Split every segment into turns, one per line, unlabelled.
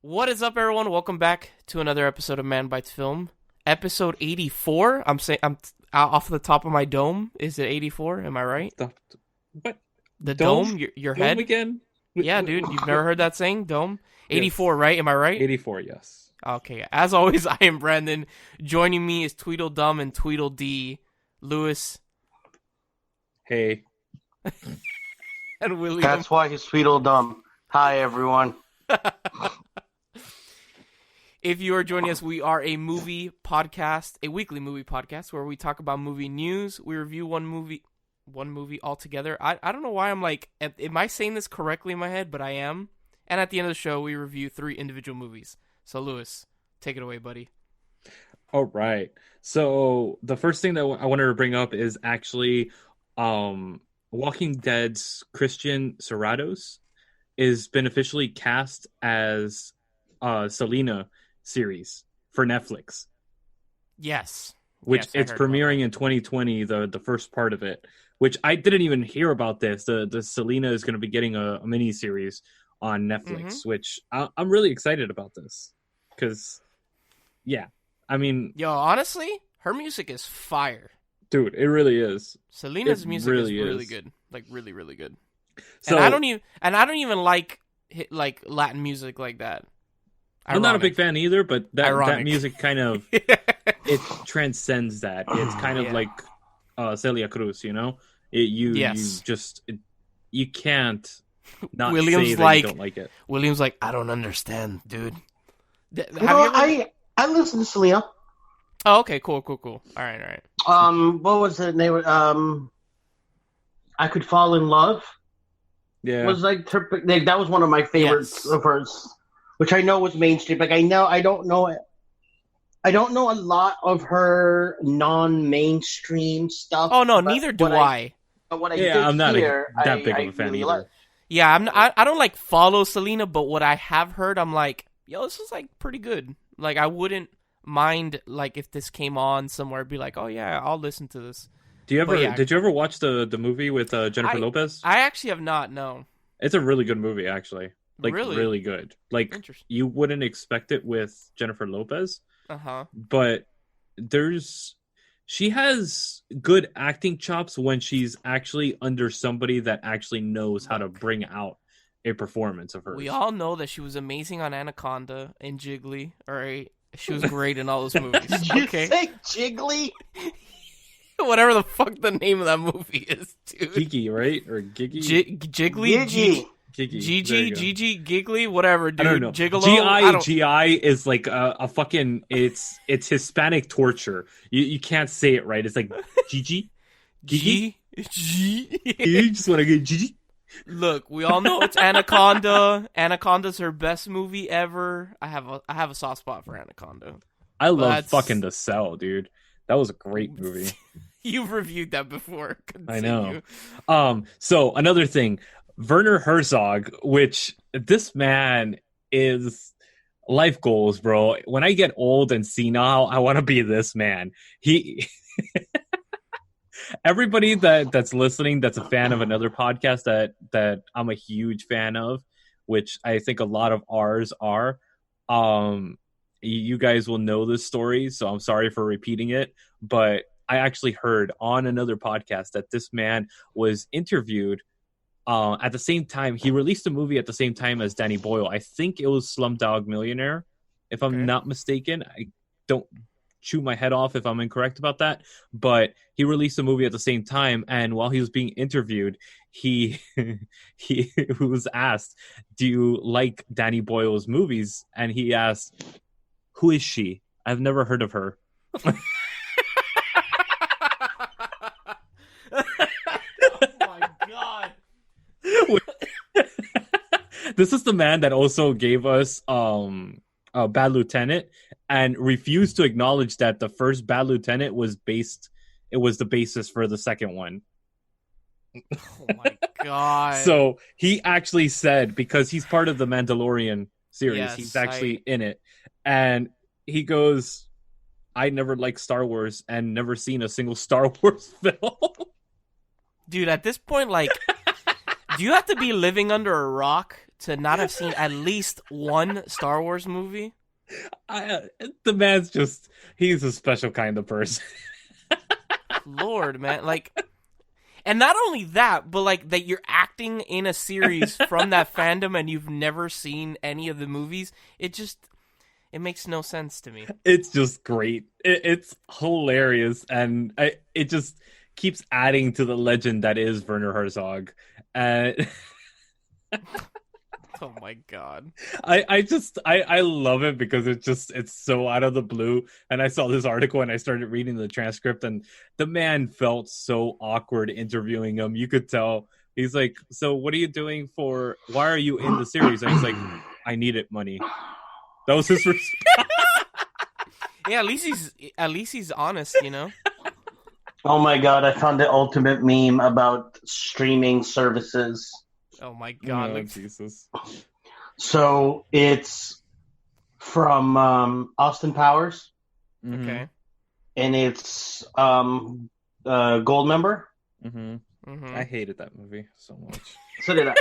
What is up, everyone? Welcome back to another episode of Manbitesfilm, episode 84. I'm off the top of my dome. Is it 84? Am I right?
What?
The dome? Your
dome
head?
Again?
Yeah, dude. You've never heard that saying? Dome? 84, yes. Right? Am I right?
84, yes.
Okay. As always, I am Branden. Joining me is Tweedledum and Tweedledee. Lewis.
Hey.
And William.
That's why he's Tweedledum. Hi, everyone.
If you are joining us, we are a movie podcast, a weekly movie podcast where we talk about movie news. We review one movie altogether. I don't know why I'm like, am I saying this correctly in my head? But I am. And at the end of the show, we review 3 individual movies. So, Lewis, take it away, buddy.
All right. So the first thing that I wanted to bring up is actually Walking Dead's Christian Serratos is been officially cast as Selena series for Netflix.
Yes.
Which it's premiering in 2020, the first part of it, which I didn't even hear about this. The Selena is going to be getting a mini series on Netflix, which I'm really excited about this. Because, yeah, I mean...
Yo, honestly, her music is fire.
Dude, it really is.
Selena's music is really good. Like, really, really good.
So,
and I don't even like Latin music like that.
I'm not a big fan either, but that music kind of it transcends that. It's kind of like Celia Cruz, you know. You can't not
William's
say that you don't like it.
William's like, I don't understand, dude.
I listen to Selena.
Oh, okay, cool. All right.
What was the name? I Could Fall in Love.
Yeah,
was like that was one of my favorites of hers, which I know was mainstream. Like I don't know a lot of her non-mainstream stuff.
Oh no, neither do I.
But what I
I'm not
hear,
that big of a fan
really
either.
like.
Yeah, I don't like follow Selena, but what I have heard, I'm like, yo, this is like pretty good. Like I wouldn't mind like if this came on somewhere, be like, oh yeah, I'll listen to this.
Did you ever watch the movie with Jennifer Lopez?
I actually have not. No,
it's a really good movie, actually. Like really good. Like you wouldn't expect it with Jennifer Lopez. But she has good acting chops when she's actually under somebody that actually knows how to bring out a performance of hers.
We all know that she was amazing on Anaconda and Jiggly. All right, she was great in all those movies.
Did you say Jiggly?
Whatever the fuck the name of that movie is, dude.
Gigi, right? Or Gigi?
Jiggly? Gigi, Giggly, whatever, dude.
I don't know.
Gigolo?
Gi is like a fucking... It's Hispanic torture. You can't say it right. It's like Gigi? Gigi? You just want to get Gigi?
Look, we all know it's Anaconda. Anaconda's her best movie ever. I have a soft spot for Anaconda.
I love fucking The Cell, dude. That was a great movie.
You've reviewed that before.
Continue. I know. So another thing, Werner Herzog, which this man is life goals, bro. When I get old and senile, I want to be this man. Everybody that's listening, that's a fan of another podcast that I'm a huge fan of, which I think a lot of ours are. You guys will know this story, so I'm sorry for repeating it, but I actually heard on another podcast that this man was interviewed at the same time. He released a movie at the same time as Danny Boyle. I think it was Slumdog Millionaire, if I'm not mistaken. I don't chew my head off if I'm incorrect about that, but he released a movie at the same time, and while he was being interviewed, he was asked, do you like Danny Boyle's movies? And he asked, who is she? I've never heard of her.
Oh my god.
This is the man that also gave us Bad Lieutenant and refused to acknowledge that the first Bad Lieutenant was the basis for the second one.
Oh my god.
So he actually said, because he's part of the Mandalorian series,
yes,
he's actually in it. And he goes, I never liked Star Wars and never seen a single Star Wars film.
Dude, at this point, like, do you have to be living under a rock to not have seen at least one Star Wars movie?
The man's he's a special kind of person.
Lord, man. Like, and not only that, but like that you're acting in a series from that fandom and you've never seen any of the movies. It makes no sense to me.
It's just great. It's hilarious, and it just keeps adding to the legend that is Werner Herzog.
Oh my god.
I love it because it's so out of the blue. And I saw this article and I started reading the transcript, and the man felt so awkward interviewing him. You could tell. He's like, so what are you doing why are you in the series? And he's like, I needed money. That was his response.
Yeah, at least he's honest, you know?
Oh my god, I found the ultimate meme about streaming services.
Oh my god.
Oh, Jesus.
So it's from Austin Powers.
Okay.
And it's Gold Member.
Mm-hmm.
Mm-hmm.
I hated that movie so much.
So did I.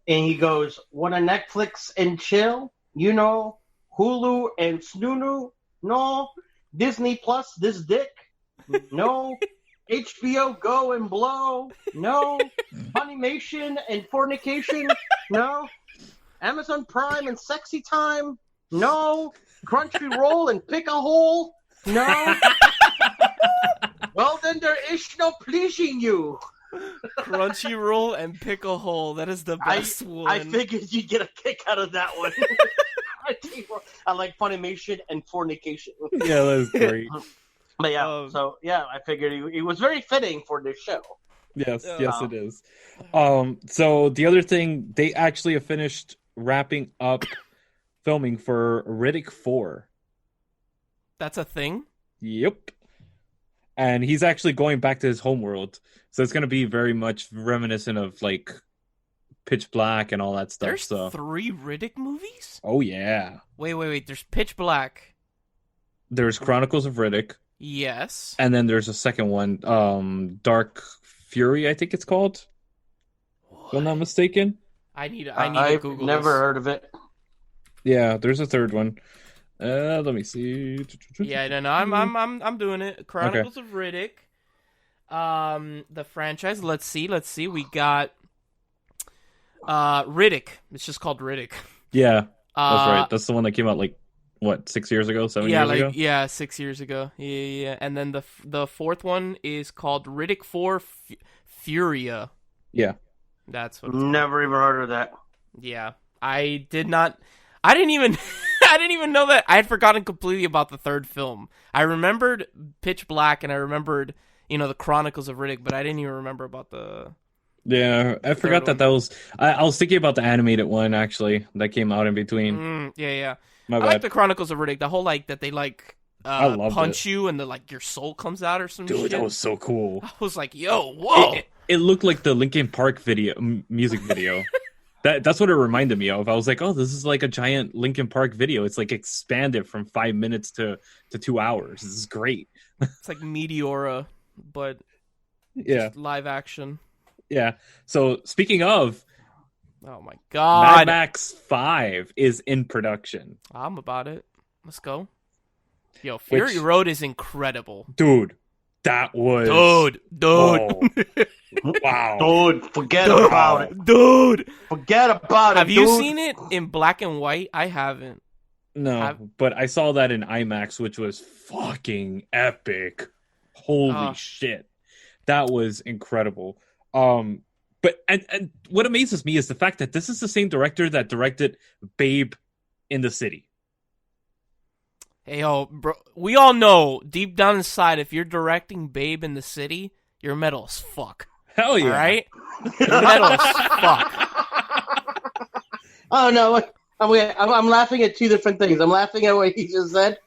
And he goes, "Wanna Netflix and chill? You know, Hulu and Snoo? No. Disney Plus, this dick? No. HBO Go and blow? No. Funimation and fornication? No. Amazon Prime and sexy time? No. Crunchyroll and pick a hole? No. Well, then there is no pleasing you."
Crunchyroll and pick a hole. That is the best one.
I figured you'd get a kick out of that one. I like Funimation and fornication.
Yeah, that was great.
But yeah, so yeah, I figured it was very fitting for this show.
Yes, it is. So the other thing, they actually have finished wrapping up filming for Riddick 4.
That's a thing?
Yep. And he's actually going back to his homeworld. So it's going to be very much reminiscent of like Pitch Black and all that stuff.
There's 3 Riddick movies?
Oh, yeah.
Wait. There's Pitch Black.
There's Chronicles of Riddick.
Yes.
And then there's a second one, Dark Fury, I think it's called. If I'm not mistaken.
I need to
I've
Google
never
this.
heard of it.
Yeah, there's a third one. Let me see.
Yeah, no, I'm doing it. Chronicles of Riddick. The franchise. Let's see. We got Riddick. It's just called Riddick.
Yeah, that's right. That's the one that came out like what, 6 years ago, 7 years ago?
Yeah, 6 years ago. Yeah. And then the fourth one is called Riddick 4 Furia.
Yeah.
That's what.
Never even heard of that.
Yeah, I didn't even know that. I had forgotten completely about the third film. I remembered Pitch Black and I remembered, the Chronicles of Riddick, but I didn't even remember about the.
Yeah, I forgot that was. I was thinking about the animated one actually that came out in between.
Yeah.
My
I
bad.
like the Chronicles of Riddick. The whole that they
I loved
punch
it.
you and your soul comes out or some shit.
Dude, that was so cool.
I was like, yo, whoa!
It looked like the Linkin Park music video. That's what it reminded me of. I was like, oh, this is like a giant Linkin Park video. It's like expanded from 5 minutes to 2 hours. This is great.
It's like Meteora, but just live action.
Yeah. So speaking of,
oh my god,
Mad Max 5 is in production.
I'm about it. Let's go. Yo, Fury Road is incredible.
Dude, that was...
Dude.
Oh. Wow.
Dude, forget about it.
Dude.
Forget about it,
Have you seen it in black and white? I haven't.
No, but I saw that in IMAX, which was fucking epic. Holy shit. That was incredible. But and what amazes me is the fact that this is the same director that directed Babe in the City.
Hey, yo, bro, we all know deep down inside, if you're directing Babe in the City, you're metal as fuck.
Hell yeah.
All right? You're metal as fuck.
Oh, no. I'm laughing at two different things. I'm laughing at what he just said.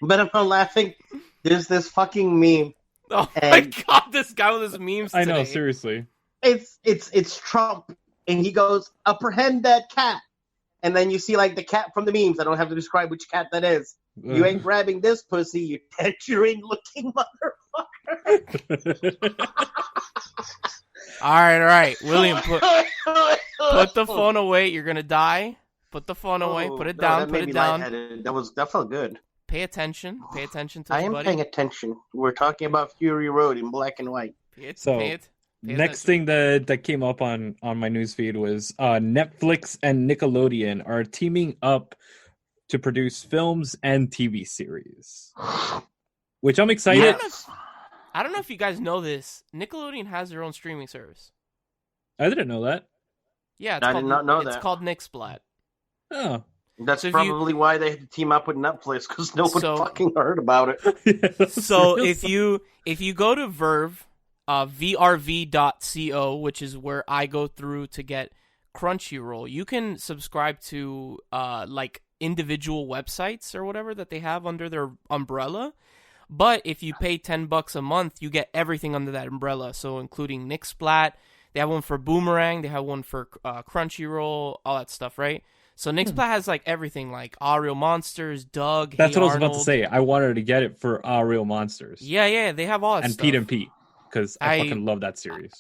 But I'm laughing. There's this fucking meme.
Oh, my God. This guy with his memes today.
I know, seriously.
It's Trump. And he goes, apprehend that cat. And then you see, the cat from the memes. I don't have to describe which cat that is. You ain't grabbing this pussy, you tangerine-looking motherfucker.
All right. William, put Put the phone away. You're gonna die. Put the phone away. Put it down.
That
Put
made
it
me
down.
lightheaded. That felt good.
Pay attention. Pay attention to
I
us,
am
buddy.
paying attention. We're talking about Fury Road in black and white.
Next thing that came up on my newsfeed was Netflix and Nickelodeon are teaming up to produce films and TV series, which I'm excited.
Yes.
I don't know if you guys know this. Nickelodeon has their own streaming service.
I didn't know that.
Yeah,
I did not know
it's
that.
called Nixplat.
Oh.
That's
So if
probably why they had to team up with Netflix, because no one fucking heard about it.
So if you go to Verve, vrv.co, which is where I go through to get Crunchyroll, you can subscribe to like individual websites or whatever that they have under their umbrella. But if you pay $10 a month, you get everything under that umbrella. So including Nixplat, they have one for Boomerang, they have one for Crunchyroll, all that stuff, right? So Nixplat has like everything, like All Real Monsters, Doug.
That's
Hey
what I was
Arnold.
about to say. I wanted to get it for All Real Monsters.
Yeah, they have all that
and
stuff.
Pete and Pete, because I fucking love that series.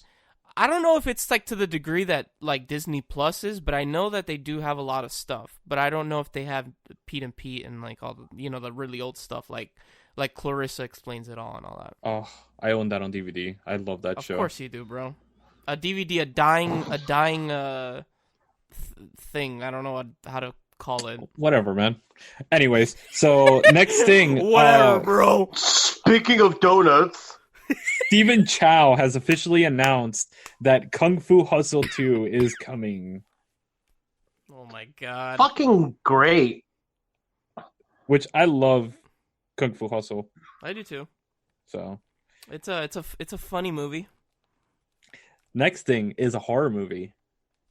I don't know if it's like to the degree that like Disney Plus is, but I know that they do have a lot of stuff. But I don't know if they have Pete and Pete and like all the the really old stuff like Clarissa Explains It All and all that.
Oh, I own that on DVD. I love that show.
Of course you do, bro. A DVD, a dying thing. I don't know how to call it.
Whatever, man. Anyways, so next thing.
Whatever, bro.
Speaking of donuts,
Stephen Chow has officially announced that Kung Fu Hustle 2 is coming.
Oh my god.
fucking great.
Which I love Kung Fu Hustle.
I do too.
So
It's a funny movie.
next thing is a horror movie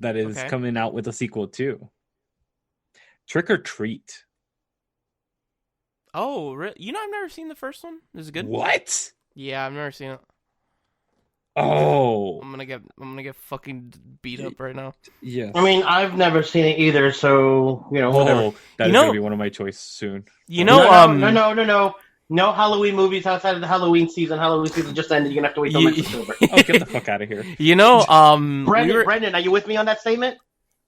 that is
Okay.
coming out with a sequel too. Trick or Treat.
Oh, I've never seen the first one. Is it good?
What?
Yeah, I've never seen it.
Oh,
I'm gonna get fucking beat up right now.
yes.
I mean, I've never seen it either, so whatever.
Oh, that is gonna be one of my choices soon.
No Halloween movies outside of the Halloween season. Halloween season just ended. You're gonna have to wait till next October.
Oh, get the fuck out of here.
Brendan, are you with me on that statement?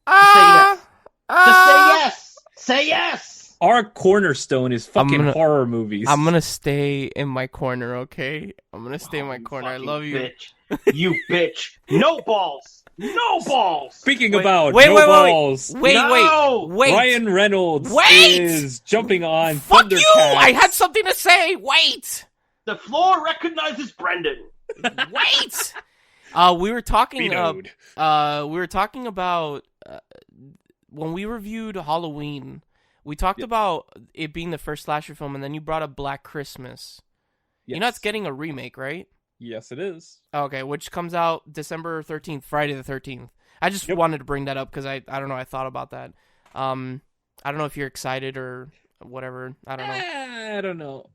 Just
Just say yes. Say yes.
Our cornerstone is fucking horror movies.
I'm gonna stay in my corner, okay? I'm gonna stay in my corner. I love you.
Bitch. You bitch. No balls. No balls.
Speaking
Wait,
about
wait,
no
wait,
balls,
Wait,
No!
Ryan Reynolds
Wait!
is jumping on
Fuck
Thundercats.
you! I had something to say. Wait.
The floor recognizes Brendan.
Wait. We were talking.
Vetoed.
We were talking about when we reviewed Halloween. We talked about it being the first slasher film, and then you brought up Black Christmas.
Yes.
You know it's getting a remake, right?
Yes, it is.
Okay, which comes out December 13th, Friday the 13th. I just wanted to bring that up because I don't know, I thought about that. I don't know if you're excited or whatever. I don't know.
I don't know.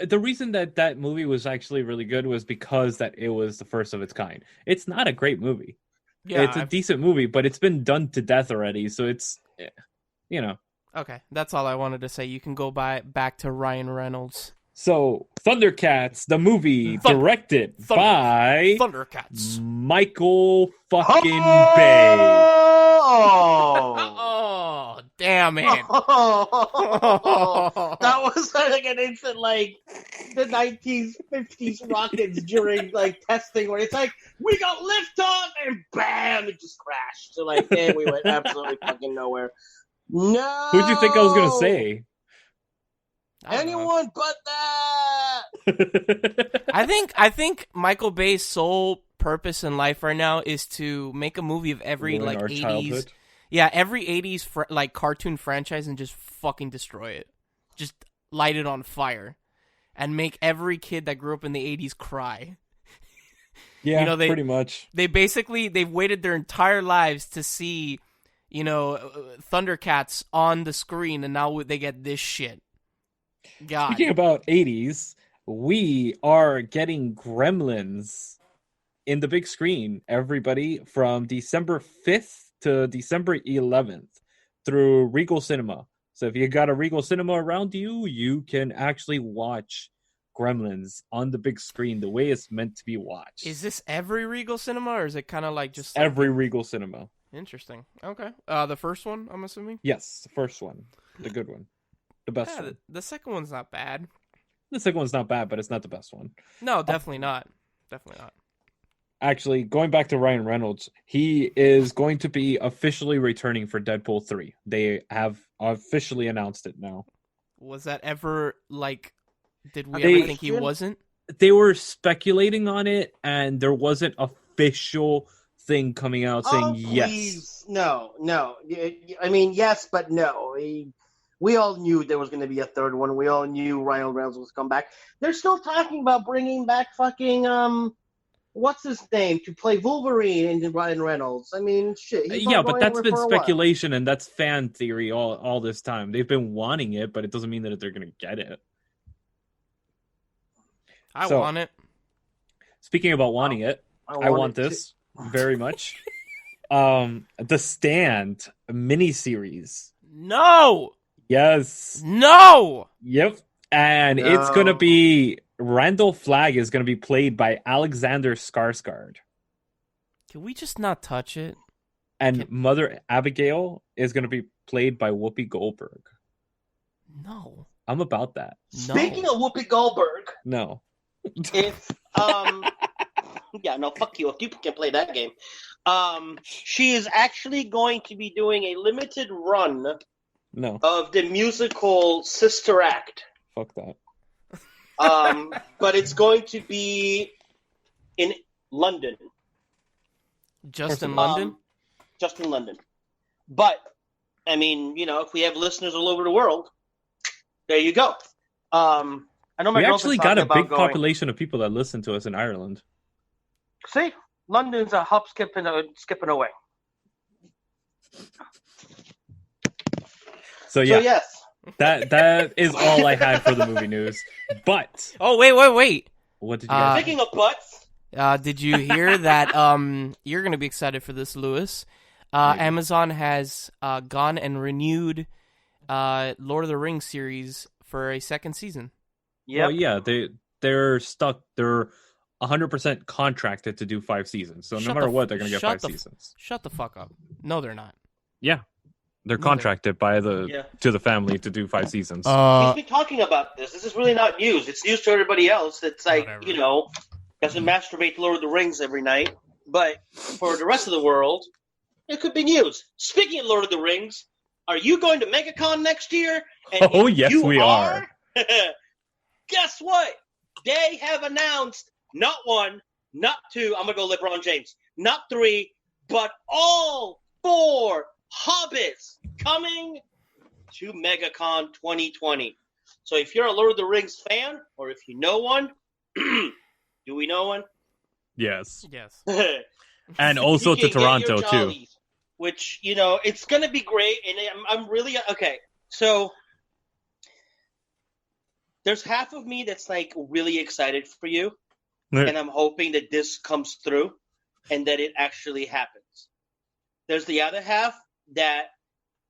The reason that movie was actually really good was because that it was the first of its kind. It's not a great movie.
Yeah,
it's a decent movie, but it's been done to death already, so it's,
Okay, that's all I wanted to say. You can go back to Ryan Reynolds.
So, Thundercats, the movie, directed by
Thundercats.
Michael fucking Bay.
Oh, damn it.
That was like an instant, like, the 1950s rockets during, like, testing where it's like, we got liftoff, and bam, it just crashed. So, like, and we went absolutely fucking nowhere. No!
Who'd you think I was going to say?
Anyone but that!
I think Michael Bay's sole purpose in life right now is to make a movie of every
Ruin our
80s.
childhood.
Yeah, every 80s like cartoon franchise and just fucking destroy it. Just light it on fire and make every kid that grew up in the 80s cry.
Yeah, pretty much.
They've waited their entire lives to see, Thundercats on the screen, and now they get this shit. God.
Speaking about 80s, we are getting Gremlins in the big screen, everybody, from December 5th to December 11th through Regal Cinema. So if you got a Regal Cinema around you, you can actually watch Gremlins on the big screen the way it's meant to be watched.
Is this every Regal Cinema, or is it kind of like just
every Regal Cinema?
Interesting. Okay. The first one, I'm assuming.
Yes, the first one, the good one, the best one.
The second one's not bad.
The second one's not bad, but it's not the best one.
No, definitely not. Definitely not.
Actually, going back to Ryan Reynolds, he is going to be officially returning for Deadpool 3. They have officially announced it now.
Was that ever, like, did we ever think he wasn't?
They were speculating on it, and there wasn't official thing coming out saying yes.
No. I mean, yes, but no. We all knew there was going to be a third one. We all knew Ryan Reynolds was come back. They're still talking about bringing back fucking what's his name to play Wolverine in Ryan Reynolds. I mean, shit.
Yeah, but that's been speculation and that's fan theory all this time. They've been wanting it, but it doesn't mean that they're going to get it.
I want it.
Speaking about wanting it, I want this very much. The Stand miniseries.
No.
Yes.
No.
Yep. And it's going to be Randall Flagg is going to be played by Alexander Skarsgård.
Can we just not touch it?
And Mother Abigail is going to be played by Whoopi Goldberg.
No.
I'm about that.
No.
Speaking of Whoopi Goldberg.
No.
If yeah, no, fuck you. If you can play that game. She is actually going to be doing a limited run of the musical Sister Act.
Fuck that.
But it's going to be in London.
Just in London?
Just in London. But, I mean, you know, if we have listeners all over the world, there you go. I know my
we actually got a big
population
of people that listen to us in Ireland.
See? London's a hop, skipping away.
So
yes.
That is all I had for the movie news. But
wait.
What did you guys
Speaking of butts,
did you hear that you're going to be excited for this, Lewis? Amazon has gone and renewed Lord of the Rings series for a second season.
Yeah.
Well, yeah, they're stuck. They're 100% contracted to do 5 seasons. So no matter what, they're going to get 5 seasons.
Shut the fuck up. No, they're not.
Yeah. They're contracted by to the family to do 5 seasons.
He's been talking about this. This is really not news. It's news to everybody else. It's like, you know, doesn't masturbate to Lord of the Rings every night. But for the rest of the world, it could be news. Speaking of Lord of the Rings, are you going to MegaCon next year? And
yes, we are.
Guess what? They have announced not 1, not 2. I'm going to go LeBron James. Not 3, but all 4 Hobbits coming to MegaCon 2020. So if you're a Lord of the Rings fan, or if you know one, do we know one?
Yes.
Yes.
And also to Toronto, too.
Which, you know, it's going to be great. And I'm really... Okay, so there's half of me that's, like, really excited for you. And I'm hoping that this comes through and that it actually happens. There's the other half that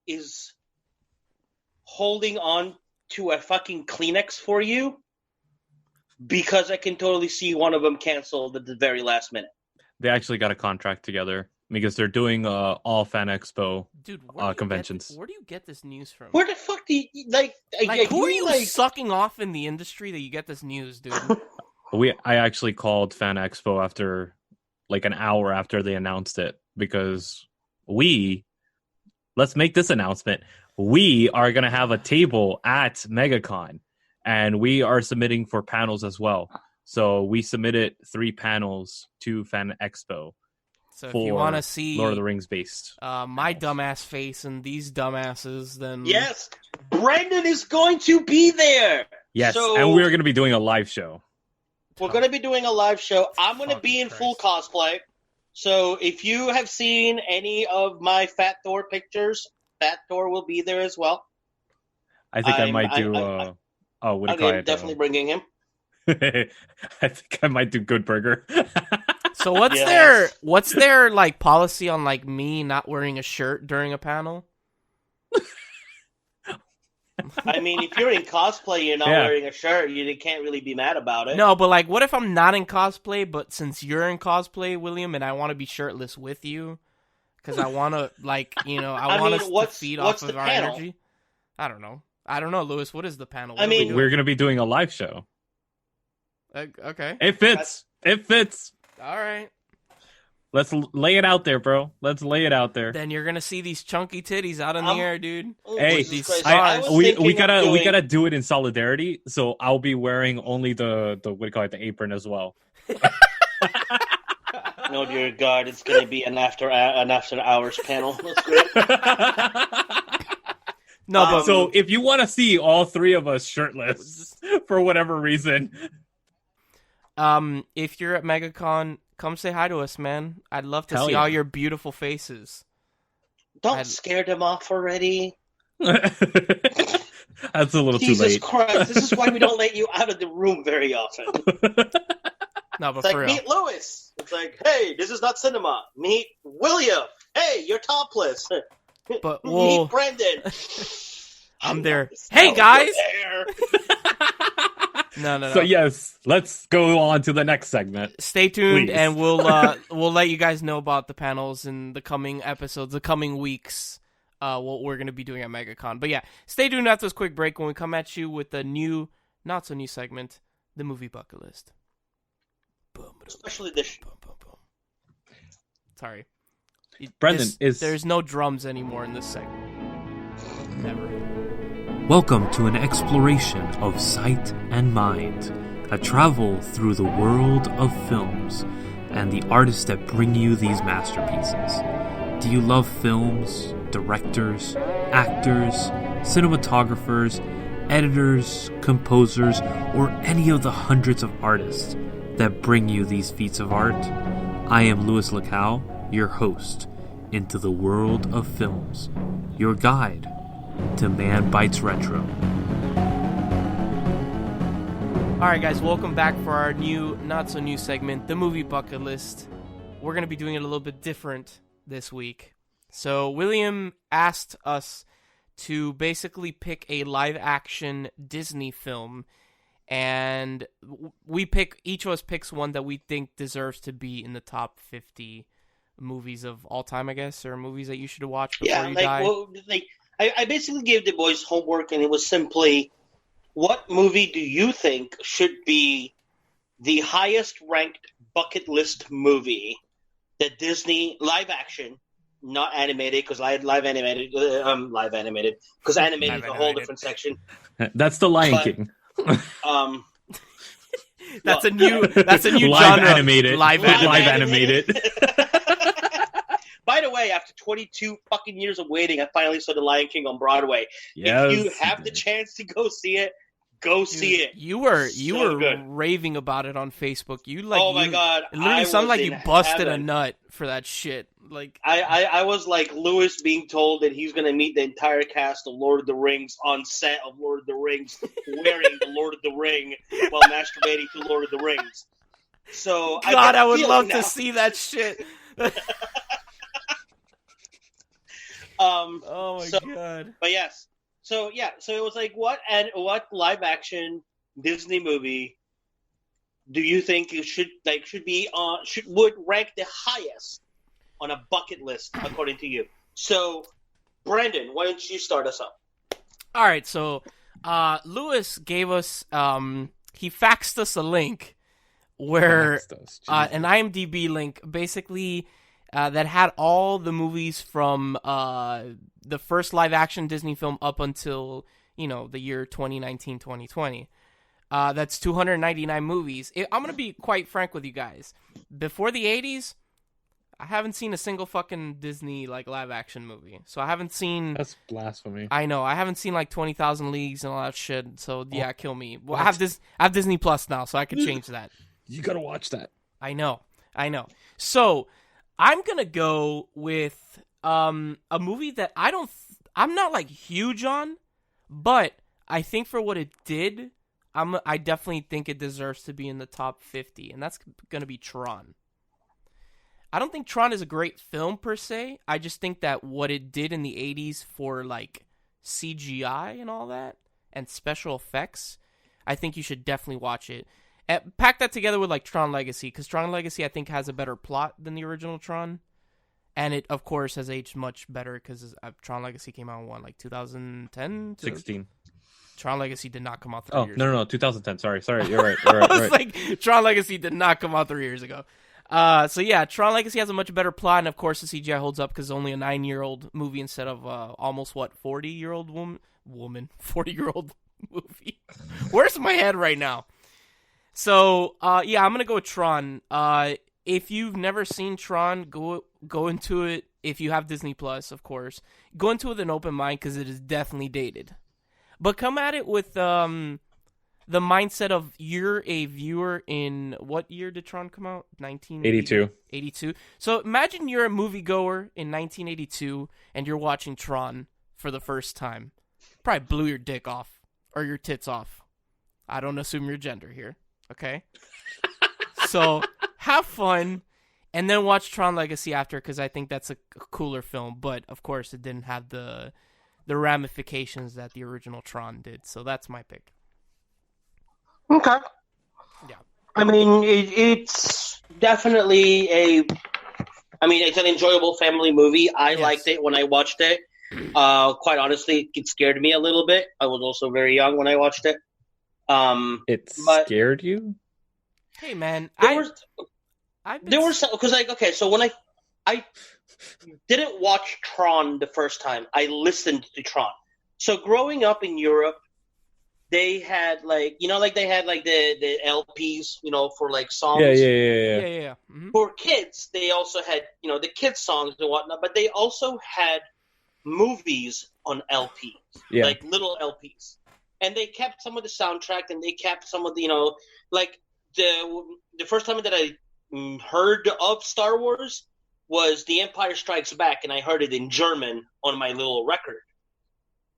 is holding on to a fucking Kleenex for you because I can totally see one of them canceled at the very last minute.
They actually got a contract together because they're doing all Fan Expo conventions.
Where do you get this news from?
Where the fuck do you
who are you sucking off in the industry that you get this news, dude?
I actually called Fan Expo after like an hour after they announced it because let's make this announcement. We are going to have a table at MegaCon and we are submitting for panels as well. So we submitted 3 panels to Fan Expo.
So if you want to see
Lord of the Rings based
my dumbass face and these dumbasses, then
yes, Branden is going to be there.
Yes, and we're going to be doing a live show.
We're going to be doing a live show. I'm going to be in full cosplay. So if you have seen any of my Fat Thor pictures, Fat Thor will be there as well.
I think I might do. What do you call it?
Definitely bringing him.
I think I might do Good Burger.
So what's their like policy on like me not wearing a shirt during a panel?
I mean, if you're in cosplay, you're not wearing a shirt. You can't really be mad about it.
No, but like, what if I'm not in cosplay, but since you're in cosplay, William, and I want to be shirtless with you, because I want to, like, I want us to feed off of our energy. I don't know, Lewis. What is the panel?
We're gonna be doing a live show.
Okay.
It fits. It fits.
All right.
Let's lay it out there, bro. Let's lay it out there.
Then you're gonna see these chunky titties out in the air, dude.
Hey, we gotta do it in solidarity. So I'll be wearing only the what do you call it, the apron as well.
No, dear God, it's gonna be an after hours panel. That's great.
No, but
so if you want to see all three of us shirtless for whatever reason,
if you're at MegaCon, come say hi to us, man. I'd love to see
yeah.
all your beautiful faces.
Don't scare them off already.
That's a little too late.
Jesus Christ, this is why we don't let you out of the room very often.
No, but
it's like,
for real.
meet Lewis. It's like, hey, this is not cinema. Meet William. Hey, you're topless.
But
meet Branden.
I'm there. Hey, guys!
No.
No.
So yes, let's go on to the next segment.
Stay tuned,
Please.
and we'll let you guys know about the panels in the coming episodes, the coming weeks, what we're going to be doing at MegaCon. But yeah, stay tuned after this quick break when we come at you with the new, not so new segment, the movie bucket list.
Special edition.
Sorry.
Branden,
there's no drums anymore in this segment. Never.
Welcome to an exploration of sight and mind, a travel through the world of films and the artists that bring you these masterpieces. Do you love films, directors, actors, cinematographers, editors, composers, or any of the hundreds of artists that bring you these feats of art? I am Luislacau, your host into the world of films, your guide to Man Bites Retro.
Alright guys, welcome back for our new, not so new segment, the movie bucket list. We're going to be doing it a little bit different this week. So William asked us to basically pick a live action Disney film, and each of us picks one that we think deserves to be in the top 50 movies of all time, I guess, or movies that you should watch before you die.
Well, I basically gave the boys homework, and it was simply, what movie do you think should be the highest ranked bucket list movie that Disney live action, not animated, because live animated, because animated is a whole different section.
That's the Lion King.
That's a new
live
genre.
Animated.
Live
animated.
By the way, after 22 fucking years of waiting, I finally saw The Lion King on Broadway.
Yes,
if you have the chance to go see it, see it.
You were
good.
raving about it on Facebook.
Oh my God!
It literally sounded like you busted a nut for that shit. Like
I was like Lewis being told that he's gonna meet the entire cast of Lord of the Rings on set of Lord of the Rings, wearing the Lord of the Ring while masturbating to Lord of the Rings. So
God, I would love to see that shit. Oh my God!
But yes, so it was like, what live action Disney movie do you think you should would rank the highest on a bucket list according to you? So, Branden, why don't you start us up?
All right, so Lewis gave us he faxed us a link where an IMDb link basically. That had all the movies from the first live-action Disney film up until, the year 2019-2020. That's 299 movies. I'm going to be quite frank with you guys. Before the 80s, I haven't seen a single fucking Disney, live-action movie. So I haven't seen...
That's blasphemy.
I know. I haven't seen, 20,000 Leagues and all that shit. So, yeah, kill me. Well, I have Disney Plus now, so I can change that.
You got to watch that.
I know. So... I'm going to go with a movie that I'm not huge on, but I think for what it did, I definitely think it deserves to be in the top 50, and that's going to be Tron. I don't think Tron is a great film per se. I just think that what it did in the 80s for CGI and all that, and special effects, I think you should definitely watch it. Pack that together with like Tron Legacy, because Tron Legacy I think has a better plot than the original Tron, and it of course has aged much better because Tron Legacy came out in like 2010,
16.
Tron Legacy did not come out 3 years.
No, 2010. Sorry, you're right. You're right.
I was like, Tron Legacy did not come out 3 years ago. So yeah, Tron Legacy has a much better plot, and of course the CGI holds up because it's only a 9-year-old movie instead of almost 40-year-old woman, 40-year-old movie. Where's my head right now? So yeah, I'm gonna go with Tron. If you've never seen Tron, go into it. If you have Disney Plus, of course, go into it with an open mind because it is definitely dated. But come at it with the mindset of you're a viewer in what year did Tron come out?
1982.
82. So imagine you're a moviegoer in 1982 and you're watching Tron for the first time. Probably blew your dick off or your tits off. I don't assume your gender here, okay? So have fun and then watch Tron Legacy after because I think that's a cooler film. But of course, it didn't have the ramifications that the original Tron did. So that's my pick.
Okay.
Yeah.
I mean, it's definitely it's an enjoyable family movie. I liked it when I watched it. Quite honestly, it scared me a little bit. I was also very young when I watched it.
Scared you?
Hey, man.
There were some, because so when I didn't watch Tron the first time, I listened to Tron. So growing up in Europe, they had the LPs, for like songs.
Yeah. Mm-hmm.
For kids, they also had, the kids songs and whatnot, but they also had movies on LPs, like little LPs. And they kept some of the soundtrack and they kept some of the, the first time that I heard of Star Wars was The Empire Strikes Back, and I heard it in German on my little record.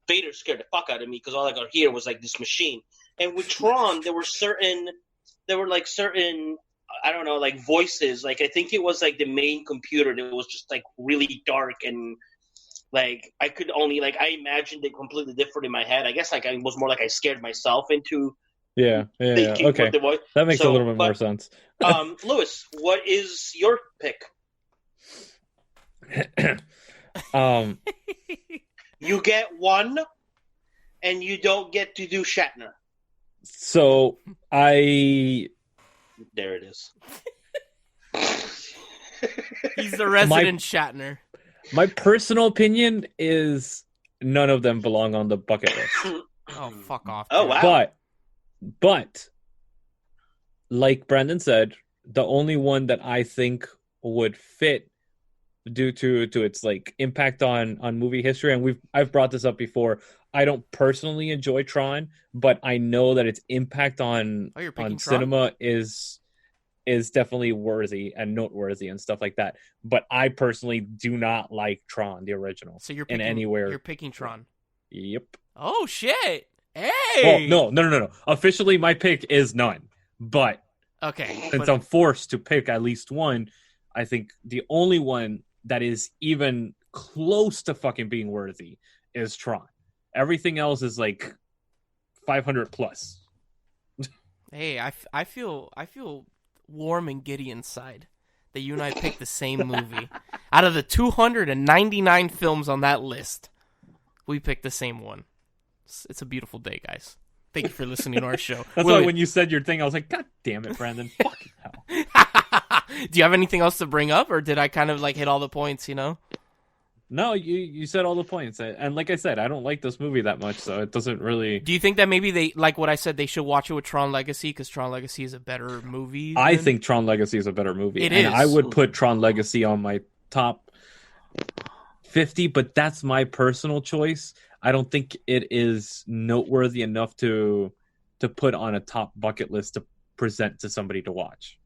Vader scared the fuck out of me because all I could hear was like this machine. And with Tron, there were certain, I don't know, like voices. Like I think it was like the main computer that was just like really dark and like I could only I imagined it completely different in my head. I guess like I was more like I scared myself into thinking
okay.
with the voice.
That makes a little bit more sense.
Lewis, what is your pick? You get one, and you don't get to do Shatner.
So
there it is.
He's the resident Shatner.
My personal opinion is none of them belong on the bucket list.
Oh, fuck off.
Oh, wow.
But, like Branden said, the only one that I think would fit due to its like impact on movie history, and I've brought this up before. I don't personally enjoy Tron, but I know that its impact on cinema is definitely worthy and noteworthy and stuff like that. But I personally do not like Tron, the original.
So you're picking, You're picking Tron.
Yep.
Oh shit! Hey.
Oh no. Officially, my pick is none. But since I'm forced to pick at least one, I think the only one that is even close to fucking being worthy is Tron. Everything else is like 500 plus.
Hey, I feel warm and giddy inside that you and I picked the same movie. Out of the 299 films on that list, we picked the same one. It's a beautiful day, guys. Thank you for listening to our show.
That's why when you said your thing, I was like, God damn it, Branden. Fucking hell.
Do you have anything else to bring up, or did I kind of like hit all the points,
No, you said all the points. And like I said, I don't like this movie that much, so it doesn't really...
Do you think that maybe they, like what I said, they should watch it with Tron Legacy, because Tron Legacy is a better movie?
I think Tron Legacy is a better movie.
It is.
I would put Tron Legacy on my top 50, but that's my personal choice. I don't think it is noteworthy enough to put on a top bucket list to present to somebody to watch.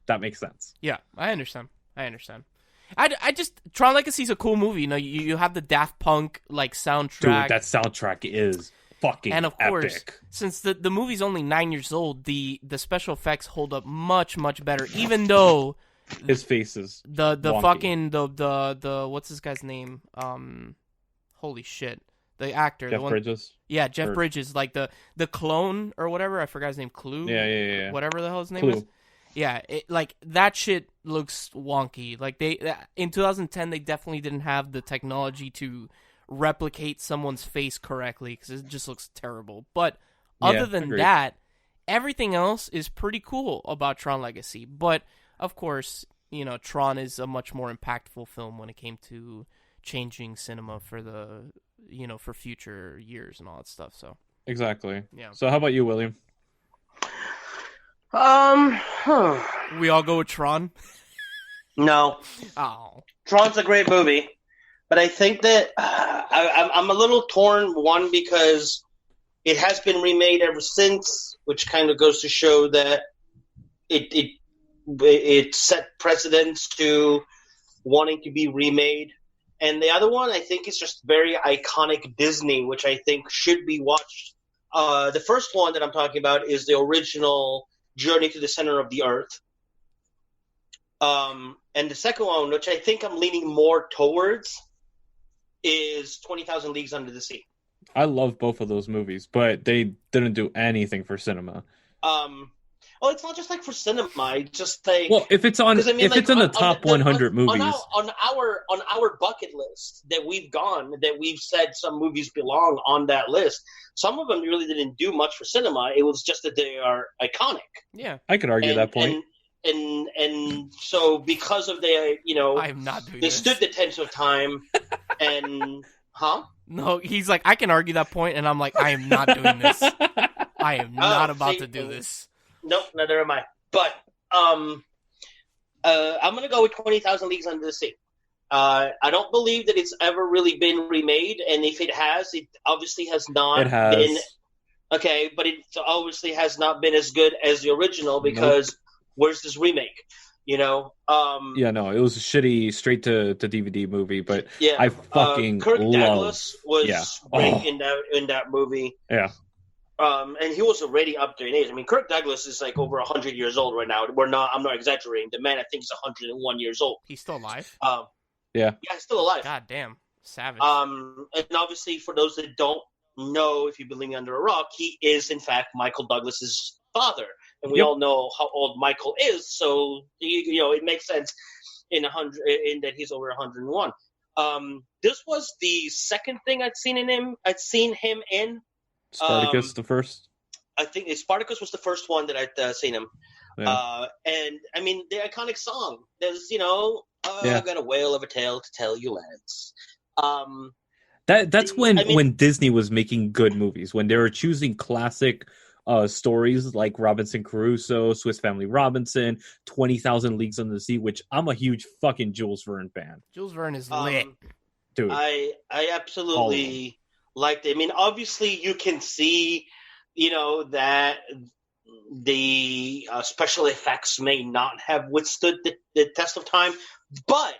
That makes sense.
Yeah, I understand. I just Tron Legacy is a cool movie. You have the Daft Punk like soundtrack.
Dude, that soundtrack is fucking
and of course,
epic.
Since the movie's only 9 years old, the special effects hold up much better. Even though
his face is
the
wonky.
fucking the what's this guy's name? Holy shit! the actor,
Jeff
the one,
Bridges.
yeah, Jeff
Or-
Bridges, like the clone or whatever. I forgot his name. Clue.
Yeah.
Whatever the hell his name
Clue.
is. Yeah, like that shit looks wonky. Like in 2010, they definitely didn't have the technology to replicate someone's face correctly because it just looks terrible. But other than
agreed.
that, everything else is pretty cool about Tron Legacy. But of course, you know, Tron is a much more impactful film when it came to changing cinema for the, you know, for future years and all that stuff. So
Exactly.
yeah,
So how about you, William?
we all go with Tron.
No,
Oh,
Tron's a great movie, but I think that I'm a little torn. One, because it has been remade ever since, which kind of goes to show that it set precedents to wanting to be remade. And the other one, I think, is just very iconic Disney, which I think should be watched. The first one that I'm talking about is the original Journey to the Center of the Earth. And the second one, which I think I'm leaning more towards, is 20,000 Leagues Under the Sea.
I love both of those movies, but they didn't do anything for cinema.
Well, it's not just like for cinema. It's just like,
Well, if it's on,
'cause I mean,
if
like,
it's in the top 100 movies,
on our bucket list that we've gone, that we've said some movies belong on that list. Some of them really didn't do much for cinema. It was just that they are iconic.
yeah.
I could argue that point.
And so because of the, you know,
I am not doing
they
this.
stood the test of time, and
No, he's like, I can argue that point, and I'm like, I am not doing this. I am not about to do this.
Nope, neither am I. But I'm gonna go with 20,000 Leagues Under the Sea. I don't believe that it's ever really been remade, and if it has, it obviously has not
It has.
been. Okay, but it obviously has not been as good as the original because where's this remake? You know?
Yeah, no, it was a shitty straight to DVD movie, but
Yeah,
I fucking
Kirk
love.
Douglas was
Yeah.
great
Oh.
in that movie.
Yeah,
And he was already up there in age. I mean, Kirk Douglas is like over 100 years old right now. I'm not exaggerating. The man, I think, is 101 years old.
He's still alive?
yeah.
Yeah, he's still alive.
God damn. Savage.
And obviously, for those that don't know, if you've been living under a rock, he is, in fact, Michael Douglas's father. And we
Yep.
all know how old Michael is, so, you know, it makes sense in that he's over 101. This was the second thing I'd seen him in.
Spartacus the first.
I think Spartacus was the first one that I'd seen him.
Yeah.
And I mean, the iconic song. There's, you know,
Yeah.
I got a whale of a tale to tell you, lads.
That's when
I mean-
when Disney was making good movies, when they were choosing classic stories like Robinson Crusoe, Swiss Family Robinson, 20,000 Leagues Under the Sea, which I'm a huge fucking Jules Verne fan.
Jules Verne is lit.
Dude,
I absolutely liked it. I mean, obviously, you can see, you know, that the special effects may not have withstood the test of time, but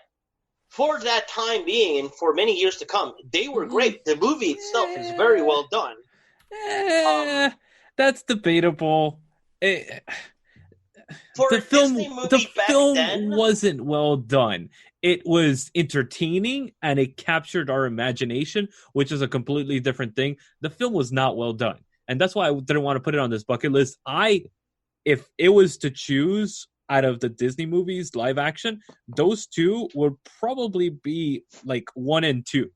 for that time being and for many years to come, they were great. The movie itself is very well done.
That's debatable.
For
The
a Disney
film
movie back then,
wasn't well done. It was entertaining and it captured our imagination, which is a completely different thing. The film was not well done. And that's why I didn't want to put it on this bucket list. If it was to choose out of the Disney movies, live action, those two would probably be like 1 and 2.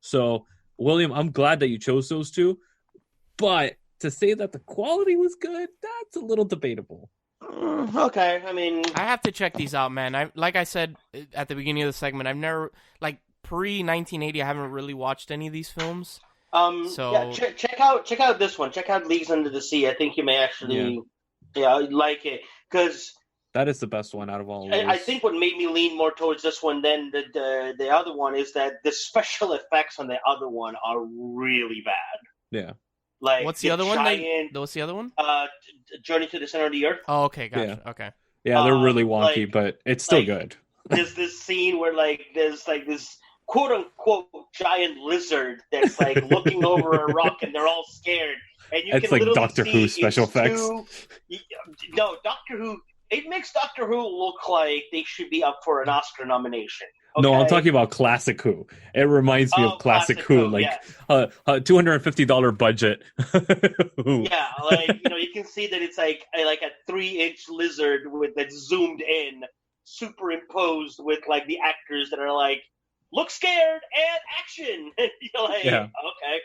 So, William, I'm glad that you chose those two. But to say that the quality was good, that's a little debatable.
okay. I mean,
I have to check these out, man. Like I said at the beginning of the segment, I've never, like, pre-1980, I haven't really watched any of these films. So
yeah, check out this one. Check out Leagues Under the Sea. I think you may actually, like it, because
That is the best one out of all of those.
I think what made me lean more towards this one than the other one is that the special effects on the other one are really bad.
Yeah.
Like,
what's the other one? What's the other one?
Journey to the Center of the Earth.
Oh, okay, gotcha. Okay.
Yeah, they're really wonky,
like-
but it's still
like-
good.
There's this scene where there's this quote unquote giant lizard that's like looking over a rock and they're all scared. And you
It's
can
like
literally
Doctor
see
Who
it's
special effects.
No, Doctor Who. It makes Doctor Who look like they should be up for an Oscar nomination.
No, I'm
Okay?
talking about Classic Who. It reminds me of Classic Who, like
yeah.
$250 budget. Who.
Yeah, like you can see that it's like a 3-inch lizard that's zoomed in, superimposed with like the actors that are like, look scared and action. You're like,
Yeah.
Okay.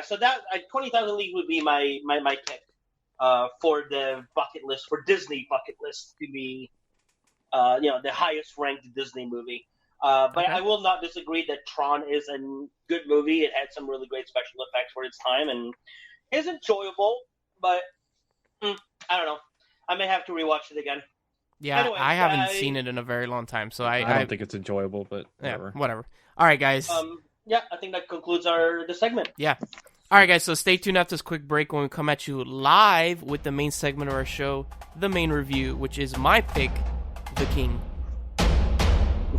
So that 20,000 Leagues would be my pick for the bucket list, for Disney bucket list to be the highest ranked Disney movie. But
Okay.
I will not disagree that Tron is a good movie. It had some really great special effects for its time and is enjoyable, but I don't know. I may have to rewatch it again.
Yeah,
Anyway,
I haven't seen it in a very long time, so
I don't think it's enjoyable, but whatever.
Yeah, whatever. All right, guys.
Yeah, I think that concludes the segment.
Yeah. All right, guys, so stay tuned after this quick break when we come at you live with the main segment of our show, the main review, which is my pick, The King.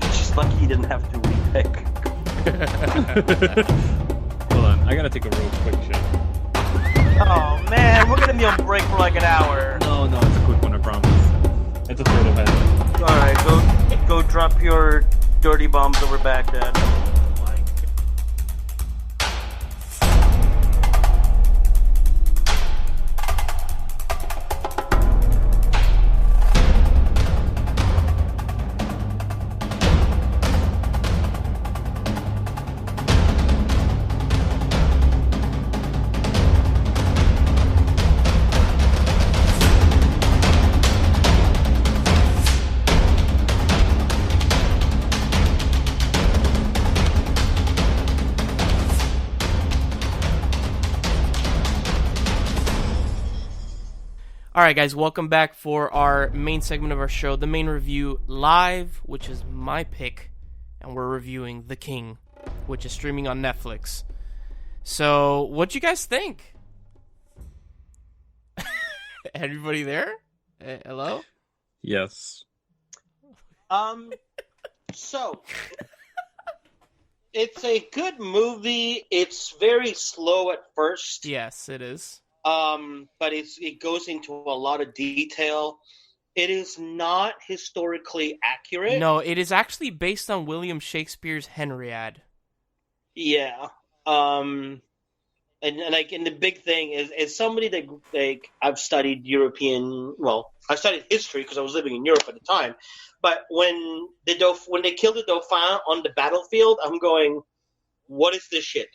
Just lucky you didn't have to repick.
Hold on, I gotta take a real quick shit.
Oh man, we're gonna be on break for like an hour.
No, it's a quick one, I promise. It's a third event.
All right, go drop your dirty bombs over Baghdad.
All right, guys, welcome back for our main segment of our show, the main review live, which is my pick, and we're reviewing The King, which is streaming on Netflix. So, what'd you guys think? Everybody there? Hello?
Yes.
So it's a good movie. It's very slow at first.
Yes, it is.
But it goes into a lot of detail. It is not historically accurate.
No, it is actually based on William Shakespeare's Henriade.
Yeah. And the big thing is somebody that like I've studied I studied history because I was living in Europe at the time. But when they killed the Dauphin on the battlefield, I'm going, what is this shit?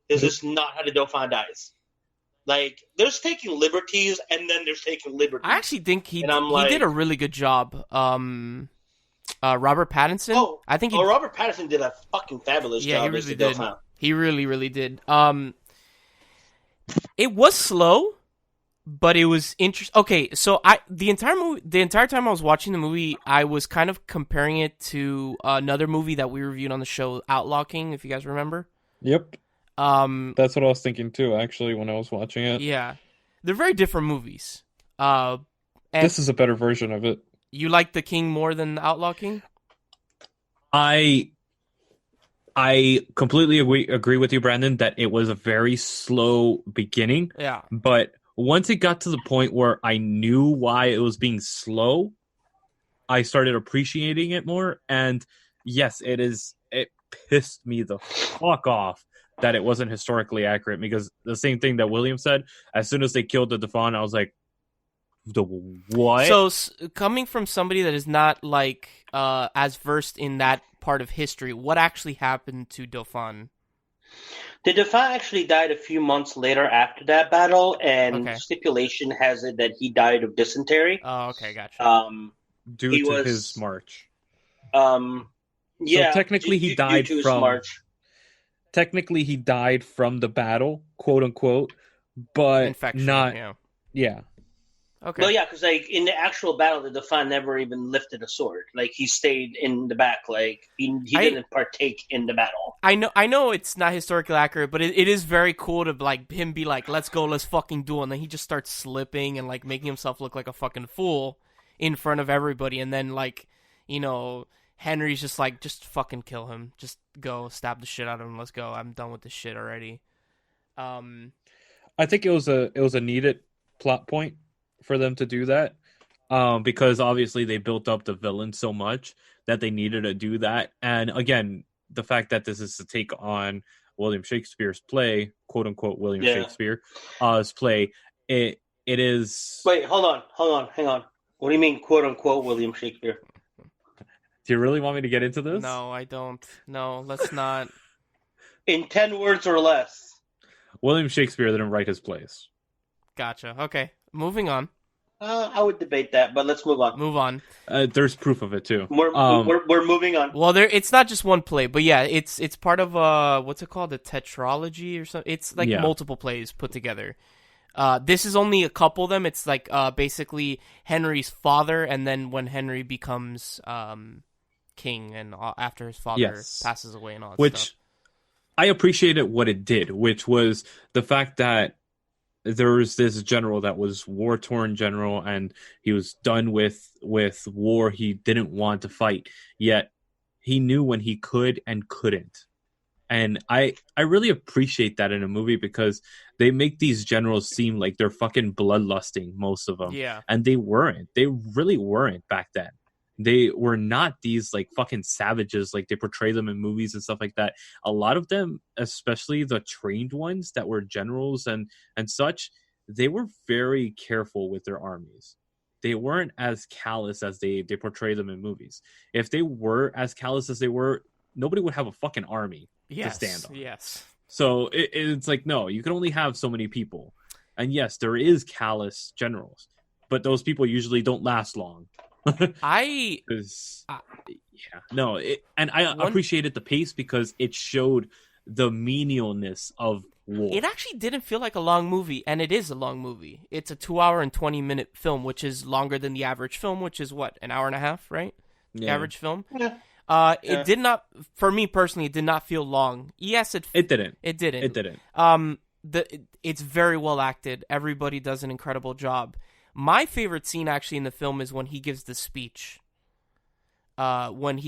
This is not how the Dauphin dies. Like, there's taking liberties, and then there's taking liberties.
I actually think he did a really good job. Robert Pattinson.
Robert Pattinson did a fucking fabulous job.
Yeah, he really did.
Dauphin.
He really, really did. It was slow, but it was interesting. Okay, so the entire time I was watching the movie, I was kind of comparing it to another movie that we reviewed on the show, Outlaw King, if you guys remember.
Yep. That's what I was thinking too, actually, when I was watching it.
Yeah. They're very different movies. And
this is a better version of it.
You like The King more than Outlaw King?
I completely agree with you, Brandon, that it was a very slow beginning.
Yeah.
But once it got to the point where I knew why it was being slow, I started appreciating it more. And yes, it pissed me the fuck off that it wasn't historically accurate, because the same thing that William said, as soon as they killed the Dauphin, I was like, the what?
So coming from somebody that is not like as versed in that part of history, what actually happened to Dauphin?
The Dauphin actually died a few months later after that battle, and stipulation has it that he died of dysentery.
Oh, okay, gotcha.
Due to his march.
Yeah.
So technically, he died
from his march.
Technically, he died from the battle, quote unquote, but
infection,
not. Yeah.
Okay.
Well, yeah, because like in the actual battle, the Dauphin never even lifted a sword. Like he stayed in the back. Like he didn't partake in the battle.
I know it's not historically accurate, but it is very cool to like him be like, "Let's go, let's fucking do it," and then he just starts slipping and like making himself look like a fucking fool in front of everybody, and then like Henry's just like, just fucking kill him. Just go stab the shit out of him. Let's go. I'm done with this shit already.
I think it was a needed plot point for them to do that. because obviously they built up the villain so much that they needed to do that. And again, the fact that this is to take on William Shakespeare's play, quote unquote William Shakespeare's play, it is.
Wait, hold on, hang on. What do you mean, quote unquote William Shakespeare?
Do you really want me to get into this?
No, I don't. No, let's not.
In 10 words or less.
William Shakespeare didn't write his plays.
Gotcha. Okay, moving on.
I would debate that, but let's move on.
Move on.
There's proof of it too.
We're moving on.
Well, it's not just one play, but yeah, it's part of what's it called, a tetralogy or something. It's like multiple plays put together. This is only a couple of them. It's like basically Henry's father, and then when Henry becomes king, and after his father passes away, and all that stuff.
I appreciated what it did, which was the fact that there was this general that was war-torn general, and he was done with war. He didn't want to fight, yet he knew when he could and couldn't. And I really appreciate that in a movie, because they make these generals seem like they're fucking bloodlusting, most of them.
Yeah.
And they weren't. They really weren't back then. They were not these like fucking savages like they portray them in movies and stuff like that. A lot of them, especially the trained ones that were generals and such, they were very careful with their armies. They weren't as callous as they portray them in movies. If they were as callous as they were, nobody would have a fucking army to stand on.
Yes.
So it's like, no, you can only have so many people. And yes, there is callous generals, but those people usually don't last long. I appreciated the pace because it showed the menialness of war.
It actually didn't feel like a long movie, and it is a long movie. It's a 2-hour and 20-minute film, which is longer than the average film, which is what, an hour and a half, right? The average film. It did not, for me personally, it did not feel long. Yes, it didn't. It didn't. It's very well acted. Everybody does an incredible job. My favorite scene actually in the film is when he gives the speech. When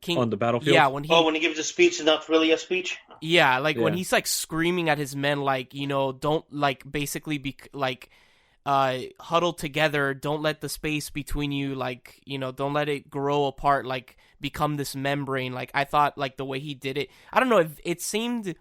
King
on the battlefield.
Yeah,
when he gives a speech and not really a speech.
Yeah, when he's like screaming at his men, like, you know, don't like basically be like huddle together. Don't let the space between you, like, you know, don't let it grow apart. Like, become this membrane. Like, I thought like the way he did it. I don't know. It seemed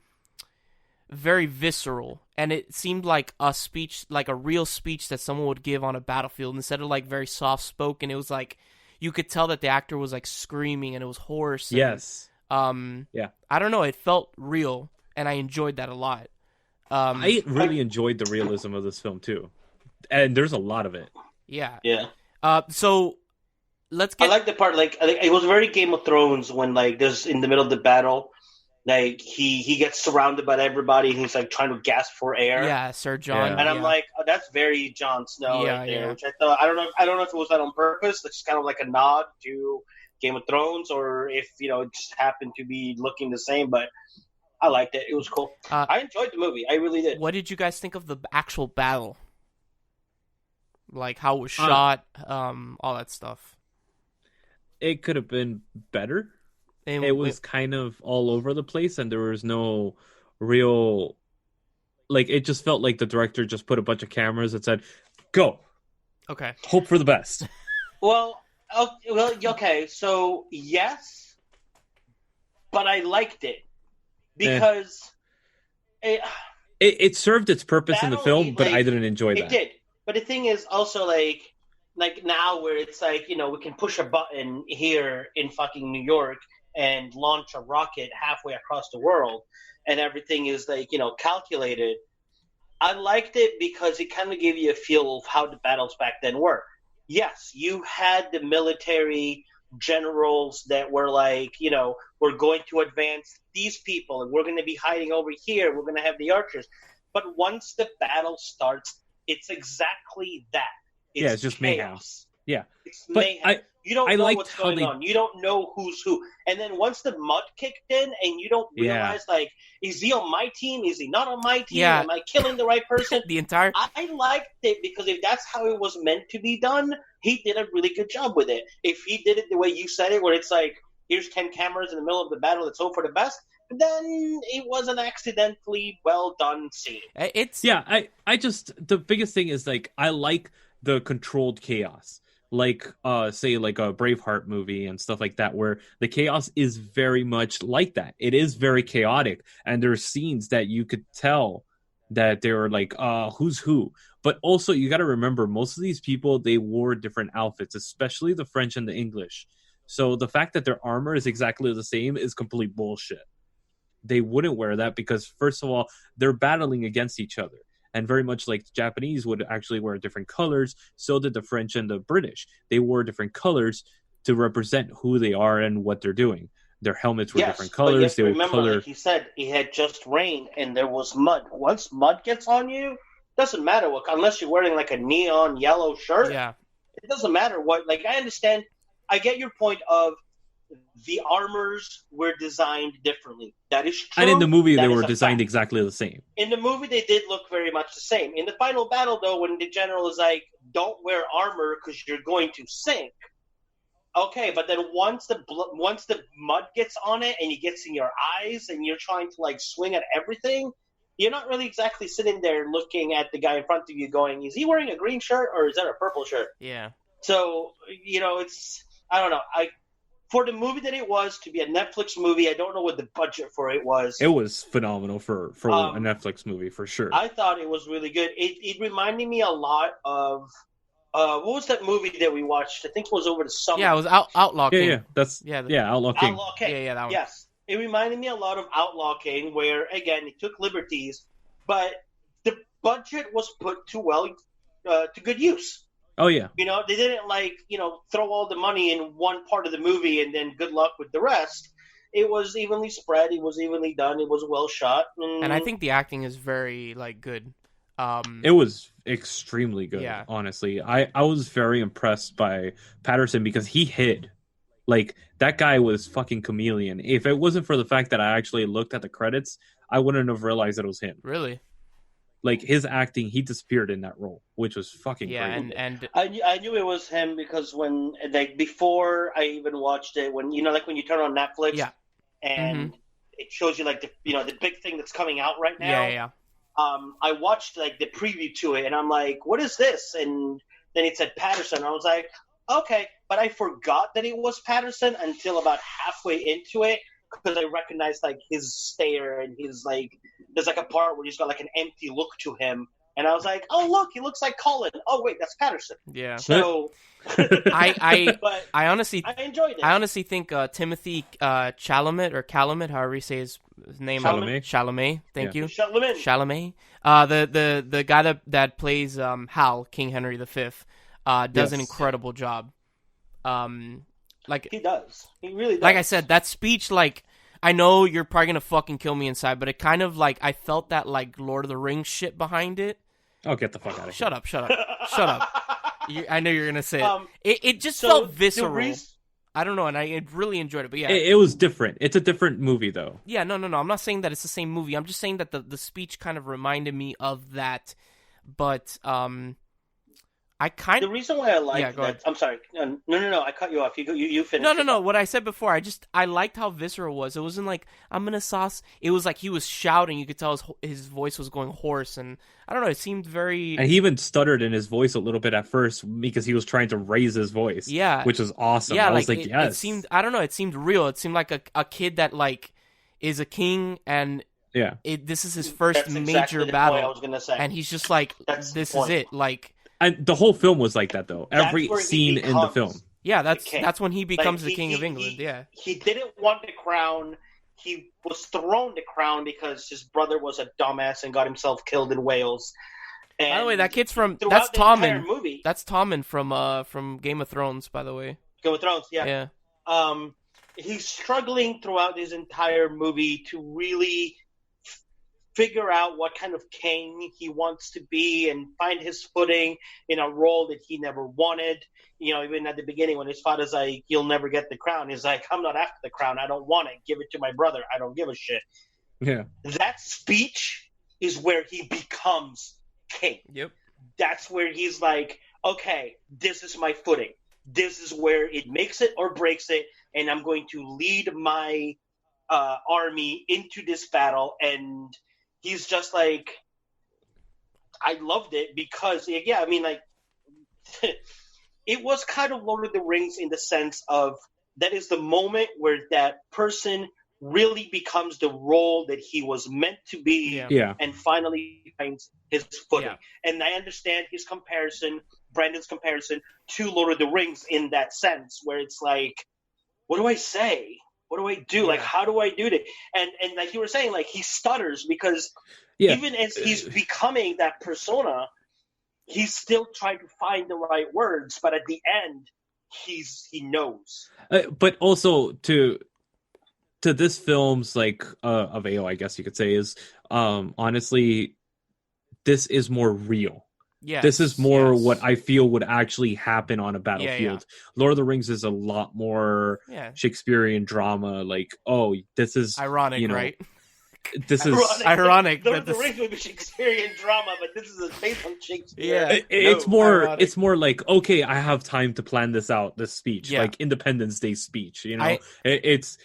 very visceral, and it seemed like a speech, like a real speech that someone would give on a battlefield, instead of like very soft spoken. It was like you could tell that the actor was like screaming, and it was hoarse. And, I don't know, it felt real, and I enjoyed that a lot.
I really enjoyed the realism of this film too, and there's a lot of it.
So let's get.
I like the part, like it was very Game of Thrones when like there's in the middle of the battle. Like he gets surrounded by everybody, and he's like trying to gasp for air.
Yeah, Sir John.
And I'm like, oh, that's very Jon Snow right there. Which I thought, I don't know if it was that on purpose. It's kind of like a nod to Game of Thrones, or if it just happened to be looking the same. But I liked it. It was cool. I enjoyed the movie. I really did.
What did you guys think of the actual battle? Like how it was shot, all that stuff.
It could have been better. It was kind of all over the place, and there was no real, like, it just felt like the director just put a bunch of cameras and said, go.
Okay.
Hope for the best.
Well, okay, so yes, but I liked it because
it served its purpose in the film, but I didn't enjoy that.
It did. But the thing is also like now where it's like, we can push a button here in fucking New York and launch a rocket halfway across the world, and everything is like, calculated. I liked it because it kind of gave you a feel of how the battles back then were. Yes, you had the military generals that were like, we're going to advance these people, and we're going to be hiding over here. We're going to have the archers. But once the battle starts, it's exactly that.
It's just chaos. Mayhem. Yeah.
It's mayhem. You don't know what's going on. You don't know who's who. And then once the mud kicked in and you don't realize, like, is he on my team? Is he not on my team?
Yeah.
Am I killing the right person? I liked it because if that's how it was meant to be done, he did a really good job with it. If he did it the way you said it, where it's like, here's 10 cameras in the middle of the battle, let's hope for the best, then it was an accidentally well done scene.
I just, the biggest thing is, like, I like the controlled chaos. Like say like a Braveheart movie and stuff like that, where the chaos is very much like that. It is very chaotic, and there's scenes that you could tell that they were like who's who. But also you got to remember, most of these people, they wore different outfits, especially the French and the English. So the fact that their armor is exactly the same is complete bullshit. They wouldn't wear that because, first of all, they're battling against each other. And very much like the Japanese would actually wear different colors, so did the French and the British. They wore different colors to represent who they are and what they're doing. Their helmets were different colors.
But remember, like he said, it had just rained and there was mud. Once mud gets on you, doesn't matter what, unless you're wearing like a neon yellow shirt.
Yeah,
it doesn't matter what. Like, I understand. I get your point of the armors were designed differently. That is true.
And in the movie,
they
were designed exactly the same.
In the movie, they did look very much the same. In the final battle, though, when the general is like, don't wear armor because you're going to sink. Okay, but then once the mud gets on it and it gets in your eyes and you're trying to, like, swing at everything, you're not really exactly sitting there looking at the guy in front of you going, is he wearing a green shirt or is that a purple shirt?
Yeah.
So, it's... I don't know. For the movie that it was, to be a Netflix movie, I don't know what the budget for it was.
It was phenomenal for a Netflix movie, for sure.
I thought it was really good. It reminded me a lot of... what was that movie that we watched? I think it was over the summer.
Yeah, it was Outlaw King.
Outlaw King.
Outlaw King.
Yeah, that one.
Yes. It reminded me a lot of Outlaw King, where, again, it took liberties, but the budget was put to good use.
Oh, yeah.
They didn't, throw all the money in one part of the movie and then good luck with the rest. It was evenly spread. It was evenly done. It was well shot.
And I think the acting is very, good.
It was extremely good,
yeah.
Honestly. I was very impressed by Patterson because he hid. Like, that guy was fucking chameleon. If it wasn't for the fact that I actually looked at the credits, I wouldn't have realized it was him.
Really?
Like, his acting, he disappeared in that role, which was fucking great.
And
I knew it was him because when, before I even watched it, when, when you turn on Netflix and it shows you, the big thing that's coming out right now.
Yeah.
I watched, the preview to it, and I'm like, what is this? And then it said Patterson. I was like, okay. But I forgot that it was Patterson until about halfway into it, because I recognized, his stare and his, there's, a part where he's got, an empty look to him. And I was like, oh, look, he looks like Colin. Oh, wait, that's Patterson.
Yeah.
So,
I honestly...
I enjoyed it.
I honestly think Timothy Chalamet, however you say his name. Chalamet. Thank you. Chalamet. The guy that plays Hal, King Henry V, does an incredible job.
He does. He really does.
Like I said, that speech, I know you're probably gonna fucking kill me inside, but it kind of I felt that Lord of the Rings shit behind it.
Oh, get the fuck out of
here! Shut up! I know you're gonna say it. It just felt visceral. I don't know, and I really enjoyed it. But yeah,
it was different. It's a different movie, though.
Yeah, no. I'm not saying that it's the same movie. I'm just saying that the speech kind of reminded me of that. But
the reason why I like that. I'm sorry. No. I cut you off. You finish.
No. What I said before, I liked how visceral it was. It wasn't I'm gonna sauce. It was he was shouting. You could tell his voice was going hoarse, and I don't know. It seemed very.
And he even stuttered in his voice a little bit at first because he was trying to raise his voice.
Yeah,
which was awesome.
Yeah,
I was yes.
It seemed. I don't know. It seemed real. It seemed like a kid that is a king and.
Yeah.
This is his first major battle. I was gonna say. And he's just this is it.
And the whole film was like that, though. Every scene in the film.
Yeah, that's when he becomes the king of England.
He didn't want the crown. He was thrown the crown because his brother was a dumbass and got himself killed in Wales. And
by the way, that kid's that's Tommen. That's Tommen from Game of Thrones, by the way.
Game of Thrones, yeah.
Yeah.
He's struggling throughout this entire movie to really figure out what kind of king he wants to be and find his footing in a role that he never wanted. Even at the beginning when his father's like, you'll never get the crown. He's like, I'm not after the crown. I don't want it. Give it to my brother. I don't give a shit.
Yeah.
That speech is where he becomes king.
Yep.
That's where he's like, okay, this is my footing. This is where it makes it or breaks it. And I'm going to lead my army into this battle. And he's just I loved it because, it was kind of Lord of the Rings in the sense of that is the moment where that person really becomes the role that he was meant to be, and finally finds his footing. And I understand his comparison, Brandon's comparison to Lord of the Rings in that sense, where it's like, what do I say? What do I do? Like, how do I do it? And like you were saying, like, he stutters because even as he's becoming that persona, he's still trying to find the right words. But at the end, he knows.
But also to this film's like avail, I guess you could say, is honestly, this is more real. Yes, this is more what I feel would actually happen on a battlefield. Lord of the Rings is a lot more Shakespearean drama. Like, oh, this is
ironic, right?
This is
ironic.
Lord of the Rings would be Shakespearean drama, but this is based on Shakespeare.
Yeah,
it's more. Ironic. It's more like, okay, I have time to plan this out. This speech, like Independence Day speech. You know, it's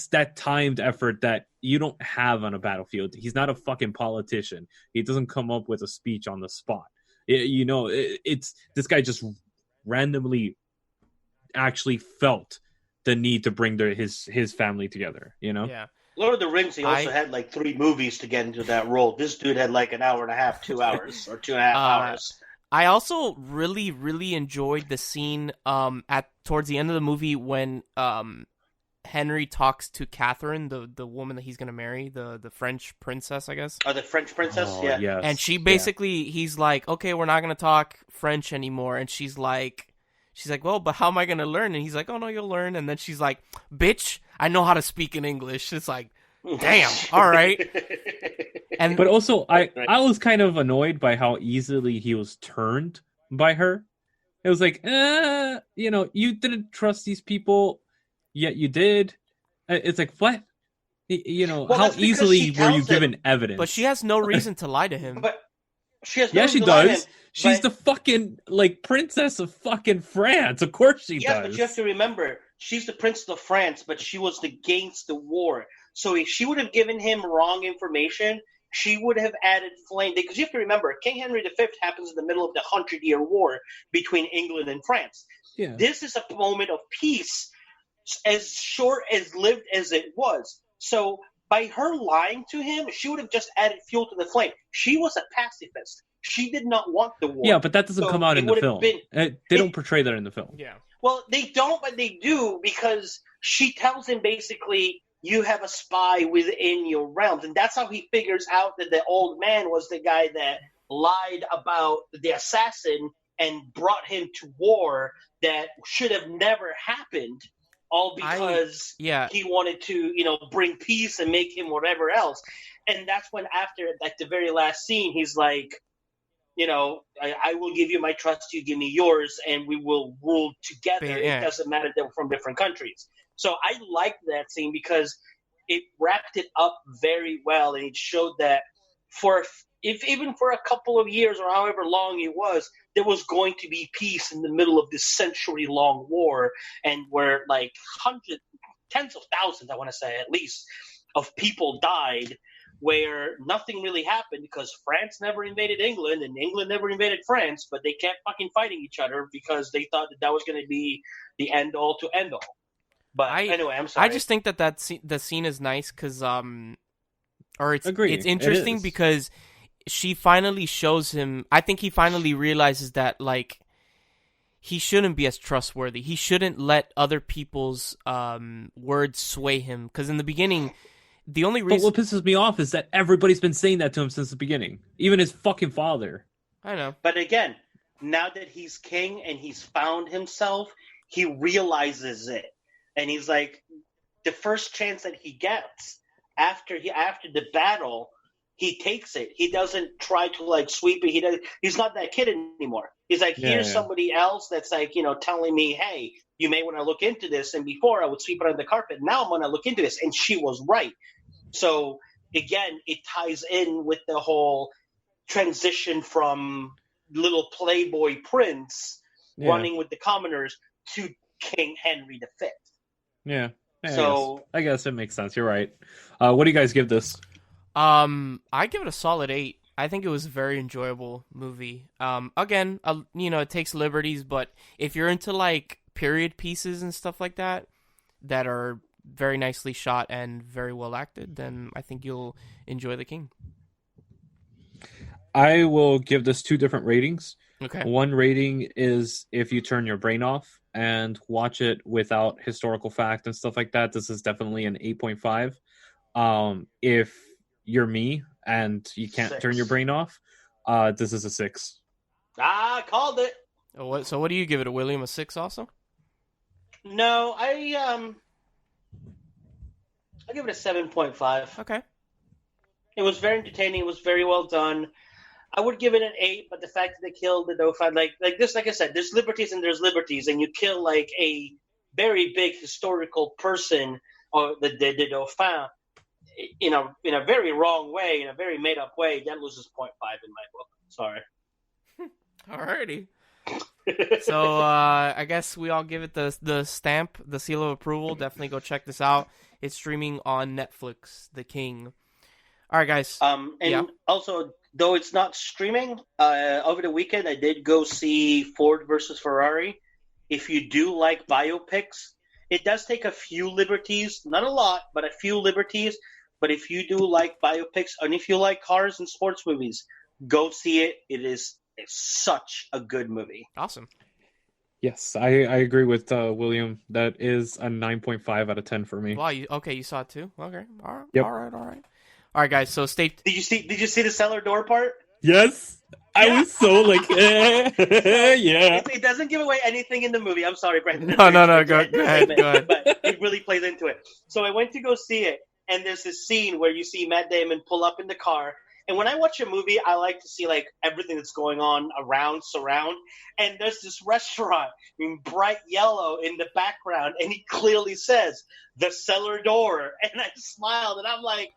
that timed effort that you don't have on a battlefield. He's not a fucking politician. He doesn't come up with a speech on the spot. It's this guy just randomly actually felt the need to bring his family together. You know.
Yeah.
Lord of the Rings, he also had like 3 movies to get into that role. This dude had like an hour and a half, 2 hours, or 2.5 hours.
I also really, really enjoyed the scene towards the end of the movie when Henry talks to Catherine, the woman that he's gonna marry, the French princess, I guess.
Oh, the French princess,
Yes.
And she basically, he's like, okay, we're not gonna talk French anymore, and she's like, well, but how am I gonna learn? And he's like, oh no, you'll learn. And then she's like, bitch, I know how to speak in English. It's like, damn, all right.
But also, I was kind of annoyed by how easily he was turned by her. It was like, you didn't trust these people, yet you did. It's like, what? How easily were you given evidence?
But she has no reason to lie to him.
But she has no reason
she
to lie to him.
does. She's the fucking, princess of fucking France. Of course she does.
Yes, but you have to remember, she's the princess of France, but she was against the war. So if she would have given him wrong information, she would have added flame. Because you have to remember, King Henry V happens in the middle of the 100-Year War between England and France.
Yeah.
This is a moment of peace, as short as lived as it was. So by her lying to him, she would have just added fuel to the flame. She was a pacifist. She did not want the war.
Yeah, but that doesn't come out in the film. They don't portray that in the film.
Yeah.
Well, they don't, but they do, because she tells him basically, you have a spy within your realms. And that's how he figures out that the old man was the guy that lied about the assassin and brought him to war that should have never happened, all because he wanted to, bring peace and make him whatever else. And that's when after, at the very last scene, he's like, I will give you my trust, you give me yours, and we will rule together.
Yeah.
It doesn't matter that we're from different countries. So I liked that scene because it wrapped it up very well, and it showed that even for a couple of years or however long it was, there was going to be peace in the middle of this century-long war, and where like tens of thousands, I want to say at least, of people died, where nothing really happened because France never invaded England and England never invaded France, but they kept fucking fighting each other because they thought that was going to be the end-all to end-all. But anyway, I'm sorry.
I just think that the scene is nice because, it's interesting because she finally shows him. I think he finally realizes that he shouldn't be as trustworthy. He shouldn't let other people's words sway him. Because in the beginning, the only reason.
But what pisses me off is that everybody's been saying that to him since the beginning, even his fucking father.
I know.
But again, now that he's king and he's found himself, he realizes it. And he's like, the first chance that he gets after the battle, he takes it. He doesn't try to sweep it. He's not that kid anymore. He's like, here's somebody else that's telling me, hey, you may want to look into this. And before I would sweep it under the carpet. Now I'm going to look into this. And she was right. So again, it ties in with the whole transition from little playboy prince running with the commoners to King Henry V.
Yeah. I guess it makes sense. You're right. What do you guys give this?
I give it a solid 8. I think it was a very enjoyable movie. Again, it takes liberties, but if you're into like period pieces and stuff like that are very nicely shot and very well acted, then I think you'll enjoy The King.
I will give this 2 different ratings.
Okay.
One rating is if you turn your brain off and watch it without historical fact and stuff like that. This is definitely an 8.5. If you're me and you can't
6.
turn your brain off, this is a 6.
Called it.
So what do you give it, a William? A 6 also?
No, I give it a 7.5.
Okay.
It was very entertaining. It was very well done. I would give it an 8, but the fact that they killed the Dauphin, like I said, there's liberties and there's liberties, and you kill like a very big historical person or the Dauphin in a very wrong way, in a very made up way. That loses 0.5 in my book. Sorry.
Alrighty. So I guess we all give it the stamp, the seal of approval. Definitely go check this out. It's streaming on Netflix, The King. All right, guys.
Also, though it's not streaming, over the weekend I did go see Ford versus Ferrari. If you do like biopics, it does take a few liberties, not a lot, but a few liberties. But if you do like biopics, and if you like cars and sports movies, go see it. It's such a good movie.
Awesome.
Yes, I agree with William. That is a 9.5 out of 10 for me.
Wow, you saw it too? Okay. All right.
Yep.
All right. All right, guys. So stay.
Did you see the cellar door part?
Yes. I was so like, yeah.
It doesn't give away anything in the movie. I'm sorry, Branden.
No. Go ahead.
But it really plays into it. So I went to go see it, and there's this scene where you see Matt Damon pull up in the car. And when I watch a movie, I like to see like everything that's going on surround. And there's this restaurant in bright yellow in the background, and he clearly says the cellar door. And I smiled, and I'm like,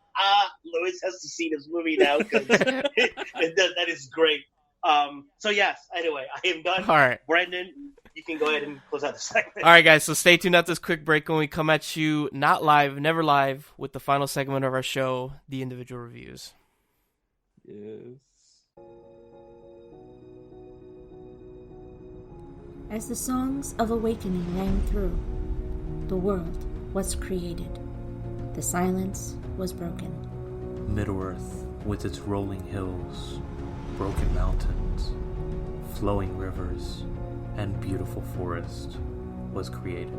Louis has to see this movie now because that is great. So yes, anyway, I am done.
All right,
Branden, you can go ahead and close out the segment.
All right, guys. So stay tuned at this quick break when we come at you, not live, never live, with the final segment of our show, the individual reviews.
Yes.
As the songs of awakening rang through, the world was created. The silence was broken.
Middle-earth, with its rolling hills, broken mountains, flowing rivers, and beautiful forest, was created.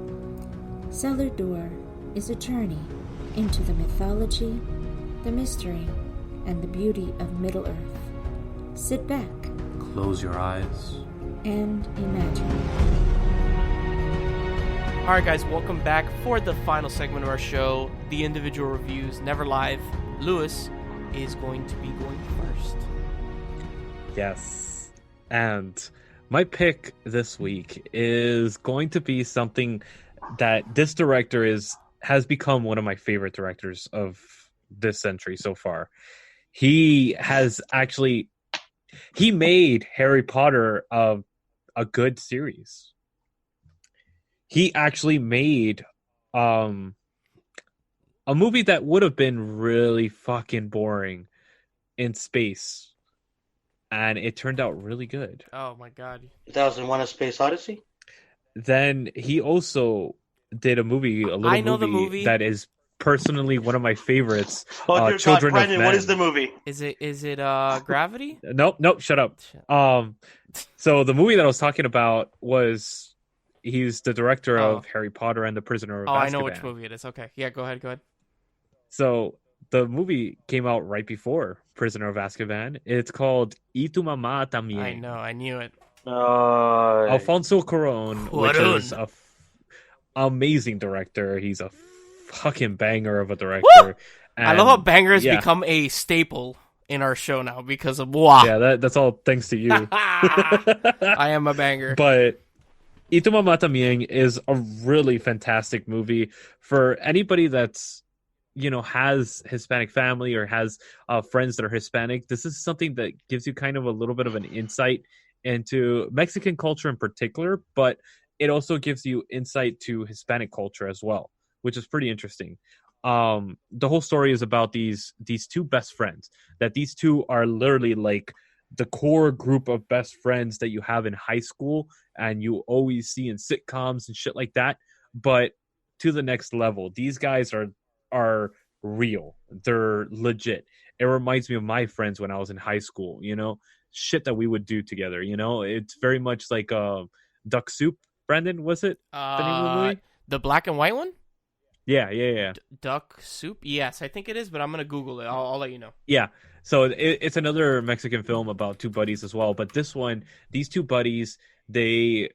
Cellar Door is a journey into the mythology, the mystery, and the beauty of Middle-earth. Sit back.
Close your eyes.
And imagine.
All right, guys. Welcome back for the final segment of our show, the individual reviews, never live. Louis is going to be going first.
Yes. And my pick this week is going to be something that this director has become one of my favorite directors of this century so far. He made Harry Potter a good series. He actually made a movie that would have been really fucking boring in space, and it turned out really good.
Oh my god.
2001: A Space Odyssey?
Then he also did a movie,
I know the movie
that is personally one of my favorites.
Oh, dear
Children
God,
of
Branden,
Men.
what is the movie?
Is it Gravity?
Nope, shut up. So the movie that I was talking about was, he's the director of Harry Potter and the Prisoner of Azkaban.
I know which movie it is. Okay. Yeah, go ahead.
So the movie came out right before Prisoner of Azkaban. It's called Y tu mamá también.
I know, I knew it.
Alfonso Cuarón, which is a amazing director. He's a fucking banger of a director.
I love how banger has become a staple in our show now because of wow.
Yeah, that's all thanks to you.
I am a banger.
But Y tu mamá también is a really fantastic movie for anybody that's, has Hispanic family or has friends that are Hispanic. This is something that gives you kind of a little bit of an insight into Mexican culture in particular, but it also gives you insight to Hispanic culture as well, which is pretty interesting. The whole story is about these two best friends. That these two are literally like the core group of best friends that you have in high school and you always see in sitcoms and shit like that. But to the next level, these guys are real. They're legit. It reminds me of my friends when I was in high school. Shit that we would do together. It's very much like Duck Soup. Branden, was it the name of the movie?
The black and white one?
Yeah.
Duck Soup? Yes, I think it is, but I'm gonna Google it. I'll let you know.
Yeah. So it's another Mexican film about two buddies as well. But this one, these two buddies, they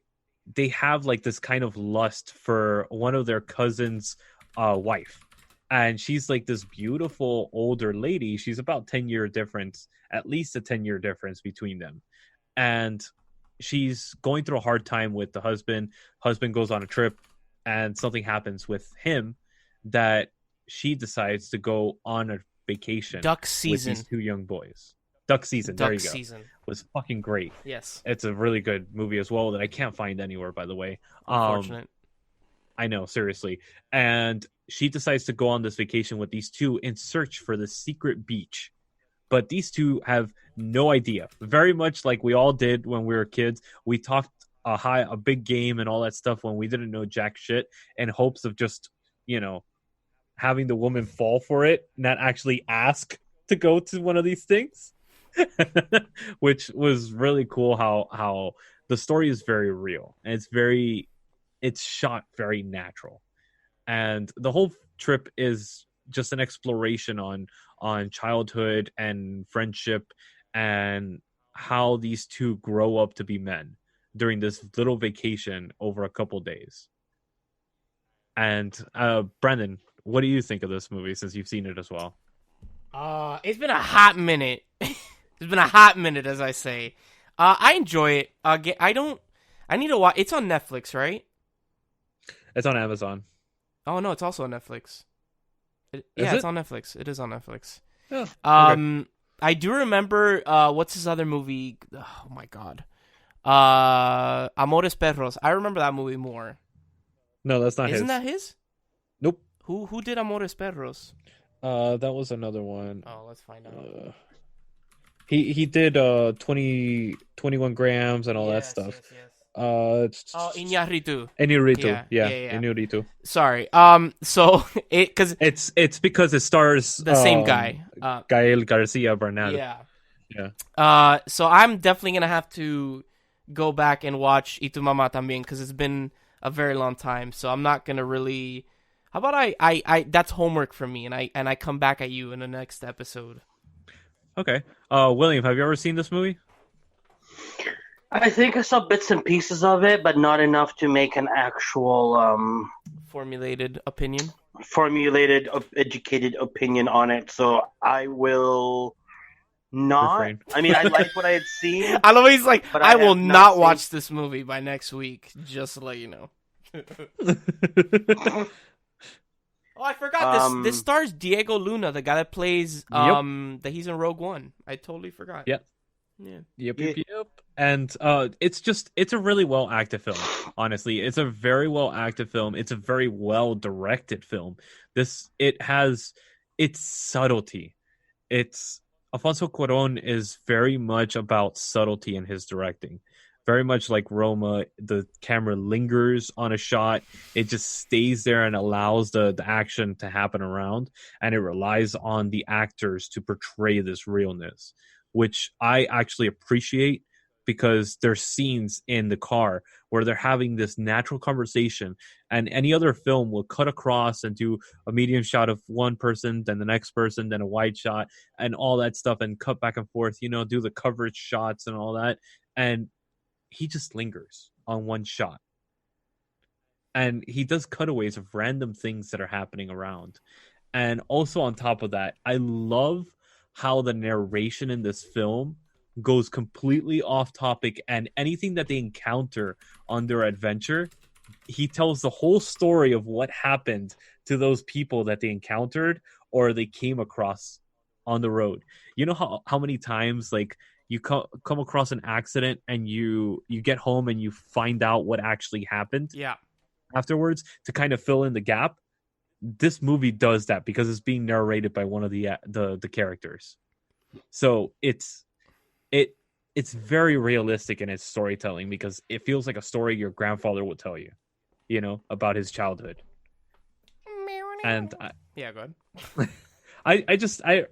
have like this kind of lust for one of their cousins' wife. And she's like this beautiful older lady. She's about 10-year difference, at least a 10-year difference between them. And she's going through a hard time with the husband. Husband goes on a trip and something happens with him that she decides to go on a vacation.
Duck Season.
With these two young boys. Duck Season. There you go.
Duck Season
was fucking great.
Yes.
It's a really good movie as well that I can't find anywhere, by the way.
Unfortunate.
I know, seriously. And she decides to go on this vacation with these two in search for the secret beach. But these two have no idea. Very much like we all did when we were kids. We talked a big game and all that stuff when we didn't know jack shit in hopes of just, having the woman fall for it, not actually ask to go to one of these things. Which was really cool how the story is very real. And it's shot very natural. And the whole trip is just an exploration on childhood and friendship and how these two grow up to be men during this little vacation over a couple days. And Branden, what do you think of this movie since you've seen it as well?
It's been a hot minute. It's been a hot minute, as I say. I enjoy it. I need to watch. It's on Netflix, right?
It's on Amazon.
Oh no, it's also on Netflix.
It's
on Netflix. It is on Netflix.
Oh, okay.
I do remember. What's his other movie? Oh my god. Amores Perros. I remember that movie more.
No, that's not his.
Isn't that his?
Nope.
Who did Amores Perros?
That was another one.
Oh, let's find out.
He did 21 grams and all that stuff.
Yes.
Iñárritu. Yeah. Iñárritu.
Sorry. So
it's because it stars
the same guy,
Gael Garcia Bernal.
Yeah. So I'm definitely gonna have to go back and watch Y Tu Mamá Tambien because it's been a very long time. So I'm not gonna really. How about I that's homework for me, and I come back at you in the next episode.
Okay. William, have you ever seen this movie?
I think I saw bits and pieces of it, but not enough to make an actual
formulated opinion.
Educated opinion on it. So I will not.
Refrain.
I mean, I like what I had seen.
I love he's like, I will
have
not watch this movie by next week, just to let you know. Oh, I forgot this stars Diego Luna, the guy that plays that he's in Rogue One. I totally forgot.
Yep.
Yeah.
Yep. And it's a really well acted film. Honestly, it's a very well acted film. It's a very well directed film. It has its subtlety. Alfonso Cuarón is very much about subtlety in his directing. Very much like Roma, the camera lingers on a shot. It just stays there and allows the action to happen around. And it relies on the actors to portray this realness, which I actually appreciate because there's scenes in the car where they're having this natural conversation. And any other film will cut across and do a medium shot of one person, then the next person, then a wide shot, and all that stuff, and cut back and forth, do the coverage shots and all that. And he just lingers on one shot. And he does cutaways of random things that are happening around. And also on top of that, I love how the narration in this film goes completely off topic, and anything that they encounter on their adventure, he tells the whole story of what happened to those people that they encountered or they came across on the road. You know how many times like you come across an accident and you get home and you find out what actually happened
afterwards
to kind of fill in the gap? this movie does that because it's being narrated by one of the characters. So it's very realistic in its storytelling because it feels like a story your grandfather would tell you, about his childhood. And
yeah, go ahead.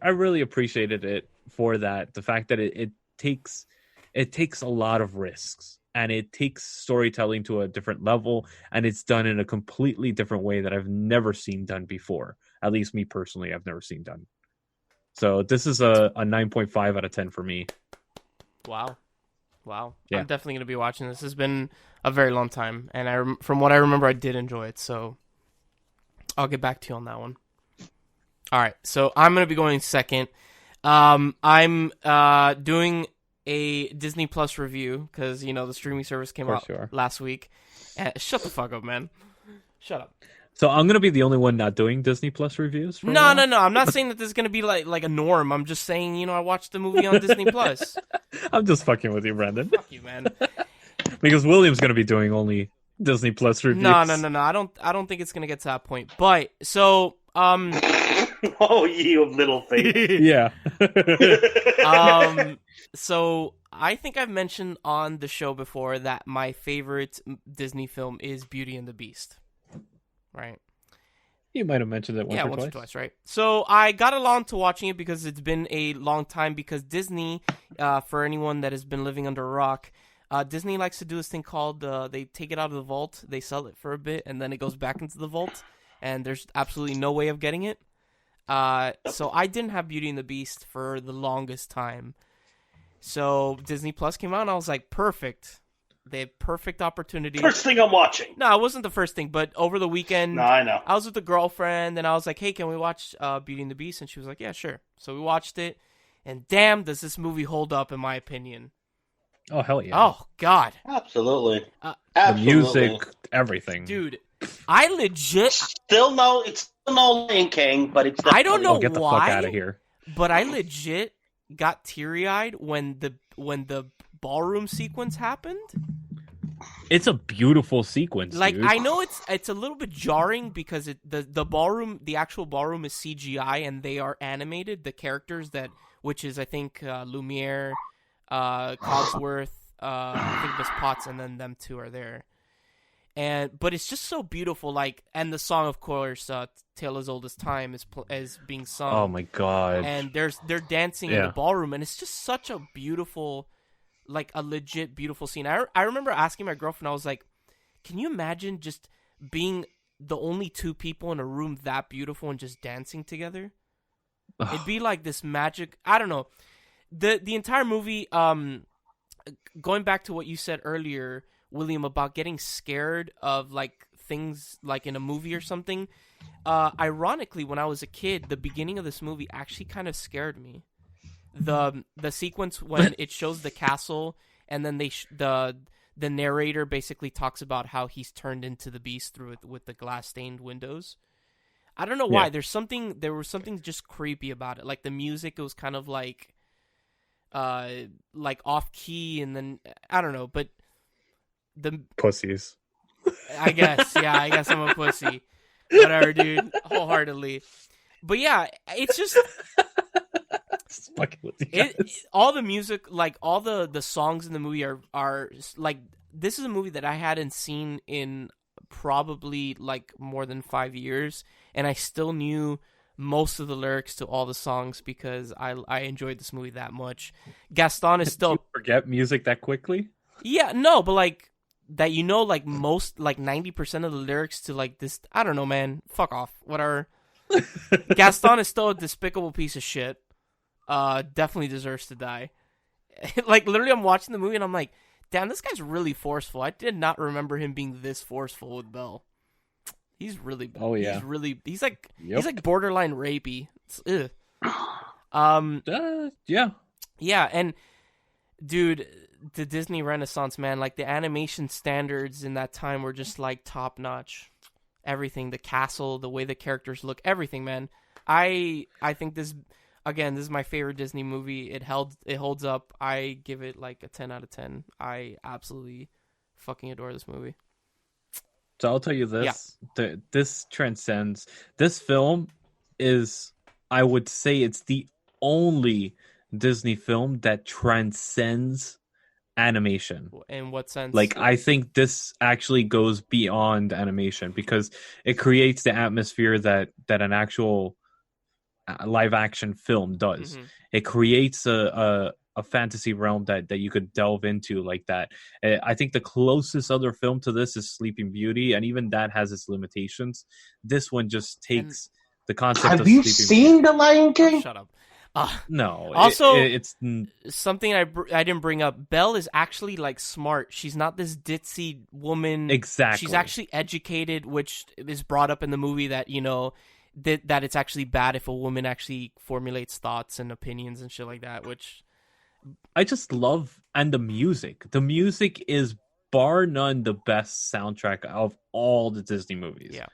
I really appreciated it for that. The fact that it takes a lot of risks and it takes storytelling to a different level, and it's done in a completely different way that I've never seen done before. At least me personally, I've never seen done. So this is a 9.5 out of 10 for me.
Wow.
Yeah.
I'm definitely going to be watching this. It's been a very long time, and from what I remember, I did enjoy it, so I'll get back to you on that one. All right, so I'm going to be going second. I'm doing a Disney Plus review because, the streaming service came out last week. Shut the fuck up, man. Shut up.
So I'm going to be the only one not doing Disney Plus reviews?
No. I'm not saying that this is going to be like a norm. I'm just saying, I watched the movie on Disney Plus.
I'm just fucking with you, Branden.
Fuck you, man.
Because William's going to be doing only Disney Plus reviews.
No. I don't think it's going to get to that point. But, so...
Oh, you little thing.
Yeah.
So I think I've mentioned on the show before that my favorite Disney film is Beauty and the Beast. Right?
You might have mentioned it once or
or twice, right? So I got along to watching it because it's been a long time, because Disney, for anyone that has been living under a rock, Disney likes to do this thing called, they take it out of the vault, they sell it for a bit, and then it goes back into the vault, and there's absolutely no way of getting it. So I didn't have Beauty and the Beast for the longest time. So Disney Plus came out, and I was like, perfect. They had perfect opportunity.
First thing I'm watching.
No, it wasn't the first thing, but over the weekend,
No, I know.
I was with a girlfriend, and I was like, hey, can we watch Beauty and the Beast? And she was like, yeah, sure. So we watched it, and damn, does this movie hold up, in my opinion.
Oh, hell yeah.
Oh, God.
Absolutely.
The music, everything.
Dude, I legit...
It's still no Lion King, but it's
I don't know
get the
why,
fuck out of here.
But I legit got teary-eyed when the ballroom sequence happened.
It's a beautiful sequence,
like,
dude.
I know it's a little bit jarring because the ballroom, the actual ballroom is CGI and they are animated. The characters which is I think Lumiere, Cogsworth, I think Miss Potts, and then them two are there. But it's just so beautiful, like, and the song, of course, "Tale as Old as Time" is being sung.
Oh my god!
And they're dancing in the ballroom, and it's just such a beautiful, like a legit beautiful scene. I remember asking my girlfriend, I was like, "Can you imagine just being the only two people in a room that beautiful and just dancing together?" It'd be like this magic. I don't know. The entire movie. Going back to what you said earlier, William, about getting scared of like things like in a movie or something. Ironically, when I was a kid, the beginning of this movie actually kind of scared me. The sequence when it shows the castle, and then the narrator basically talks about how he's turned into the beast through it with the glass stained windows. I don't know why. There was something just creepy about it. Like the music, it was kind of like off key, and then I don't know, but the
pussies.
I guess I'm a pussy. Whatever, dude. Wholeheartedly. But yeah, it's just all the music, like all the songs in the movie are like, this is a movie that I hadn't seen in probably like more than 5 years, and I still knew most of the lyrics to all the songs because I enjoyed this movie that much. Gaston is still...
Did you forget music that quickly?
Yeah, no, but like that, like most, like 90% of the lyrics to like this, I don't know, man. Fuck off. Whatever. Gaston is still a despicable piece of shit. Definitely deserves to die. Like literally, I'm watching the movie and I'm like, damn, this guy's really forceful. I did not remember him being this forceful with Belle. He's really bad.
Oh yeah.
He's like borderline rapey.
Yeah.
Yeah, and dude, the Disney Renaissance, man, like the animation standards in that time were just like top notch. Everything, the castle, the way the characters look, everything, man. I think this is my favorite Disney movie. It holds up. I give it like a 10 out of 10. I absolutely fucking adore this movie.
So I'll tell you this: this transcends. This film is, I would say, it's the only Disney film that transcends animation.
In what sense?
Like, I think this actually goes beyond animation because it creates the atmosphere that an actual live action film does.
Mhm.
It creates a fantasy realm that you could delve into like that. I think the closest other film to this is Sleeping Beauty, and even that has its limitations. This one just takes the concept of
Have you
Sleeping
seen
Beauty.
The Lion King?
Oh, shut up.
No.
Also,
it's
something I didn't bring up. Belle is actually like smart. She's not this ditzy woman.
exactly.
She's actually educated, which is brought up in the movie that, you know, that it's actually bad if a woman actually formulates thoughts and opinions and shit like that, which
I just love, and the music. The music is bar none the best soundtrack of all the Disney movies.
Yeah.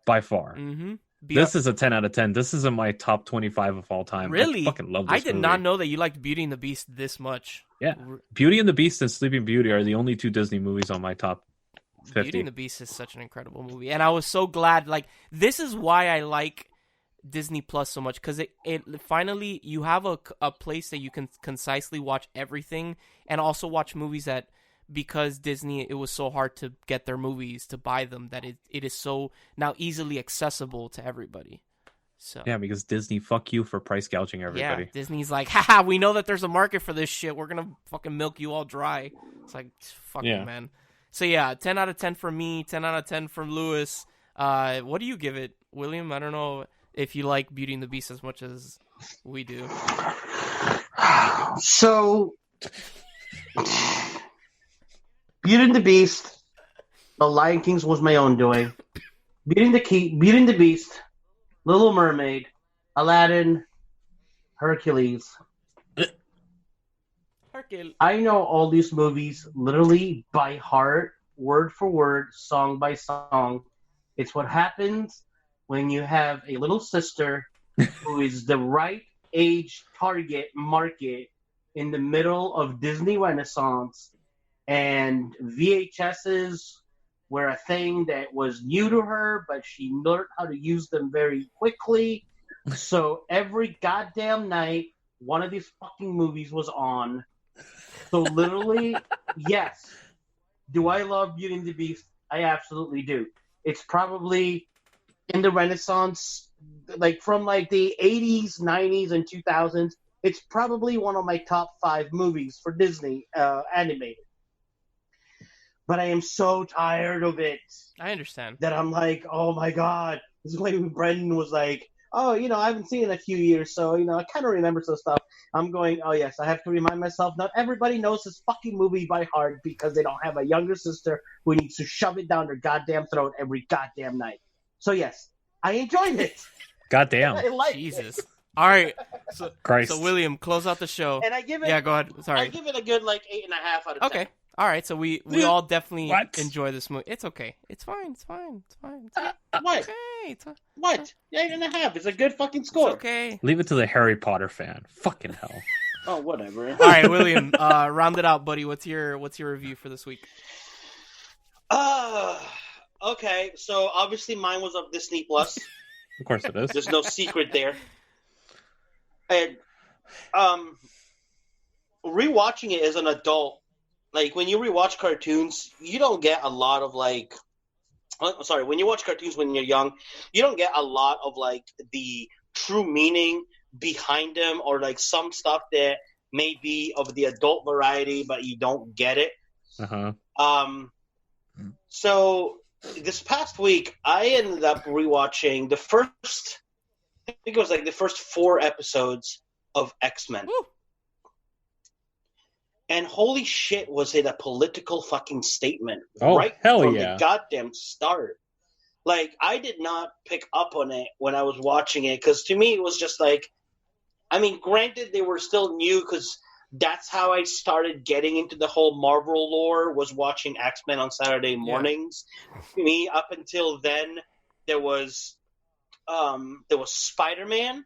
By far.
Mm-hmm.
This is a 10 out of 10. This is in my top 25 of all time.
Really?
I fucking love this
I did
movie.
not know that you liked Beauty and the Beast this much.
Yeah. Beauty and the Beast and Sleeping Beauty are the only two Disney movies on my top 50.
Beauty and the Beast is such an incredible movie, and I was so glad. Like, this is why I like Disney Plus so much, because it finally, you have a place that you can concisely watch everything, and also watch movies that, because Disney, it was so hard to get their movies, to buy them, that it is so now easily accessible to everybody. So
Yeah, because Disney, fuck you for price gouging everybody.
yeah, Disney's like, haha, we know that there's a market for this shit. We're gonna fucking milk you all dry. It's like, fuck
Yeah.
you, man. So yeah, 10 out of 10 from me, 10 out of 10 from Lewis. What do you give it, William? I don't know if you like Beauty and the Beast as much as we do.
So, Beauty and the Beast, The Lion King's was my own doing. Beauty and the Beast, Little Mermaid, Aladdin, Hercules. I know all these movies literally by heart, word for word, song by song. It's what happens when you have a little sister who is the right age target market in the middle of Disney Renaissance, and VHSs were a thing that was new to her, but she learned how to use them very quickly. So every goddamn night, one of these fucking movies was on. So literally, yes. Do I love Beauty and the Beast? I absolutely do. It's probably in the Renaissance, like from like the 80s, 90s, and 2000s. It's probably one of my top 5 movies for Disney animated. But I am so tired of it
I understand.
that I'm like, oh my god. This is when Brendan was like, oh, I haven't seen it in a few years, so, I kind of remember some stuff. I'm going, oh yes, I have to remind myself, not everybody knows this fucking movie by heart because they don't have a younger sister who needs to shove it down their goddamn throat every goddamn night. So yes, I enjoyed it.
Goddamn.
I liked
Jesus.
it.
All right.
Christ.
So William, close out the show.
And I give it,
Yeah, go ahead.
I
Sorry.
give it a good 8.5 out of 10.
Okay. All right. So we all definitely
What?
enjoy this movie. It's okay. It's fine. It's fine. It's fine. It's
What?
okay. It's
What? 8.5. It's a good fucking score.
okay.
Leave it to the Harry Potter fan. Fucking hell.
Oh, whatever.
All right, William. Round it out, buddy. What's your review for this week?
Okay. So obviously mine was of Disney Plus.
Of course it is.
There's no secret there. And rewatching it as an adult, like when you rewatch cartoons, you don't get a lot of when you watch cartoons when you're young, you don't get a lot of the true meaning behind them, or some stuff that may be of the adult variety, but you don't get it.
Uh-huh.
So this past week, I ended up rewatching the first 4 episodes of X-Men.
Woo.
And holy shit, was it a political fucking statement
Oh,
right
hell
from
yeah.
the goddamn start. I did not pick up on it when I was watching it, because to me it was just granted they were still new, because that's how I started getting into the whole Marvel lore, was watching X-Men on Saturday mornings. Me, up until then, there was Spider-Man,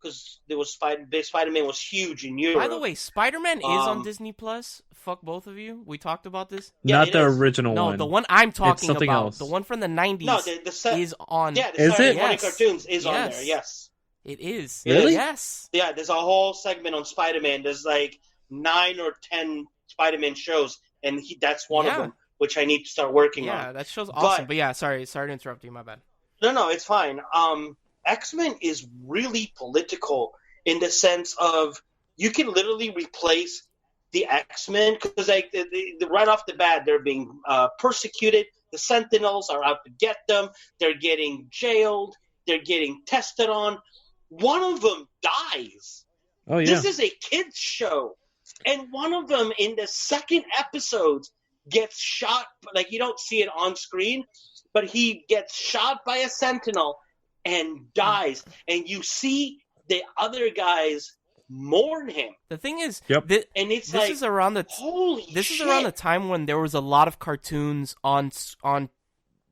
because there was Spider-Man was huge in Europe.
By the way, Spider-Man is on Disney Plus. Fuck both of you. We talked about this.
Yeah,
Not
it
the
is.
original
No,
one.
the one I'm talking
something
about,
else.
the one from the 90s,
No,
is on.
Yeah, the
Is
Saturday
it?
morning
Yes.
cartoons is on
Yes.
there. Yes.
It is.
Really?
Yes.
Yeah, there's a whole segment on Spider-Man. There's like 9 or 10 Spider-Man shows, and that's one of
Yeah.
them, which I need to start working
Yeah,
on.
that show's awesome.
But-
But yeah, sorry to interrupt you. My bad.
No, it's fine. X-Men is really political in the sense of you can literally replace the X-Men because like right off the bat they're being persecuted. The Sentinels are out to get them. They're getting jailed. They're getting tested on. One of them dies.
Oh yeah.
This is a kids show, and one of them in the second episode gets shot. Like you don't see it on screen, but he gets shot by a Sentinel and dies, and you see the other guys mourn him.
The thing is,
Yep.
And it's
this
like,
is around the
holy
this
shit.
is around the time when there was a lot of cartoons on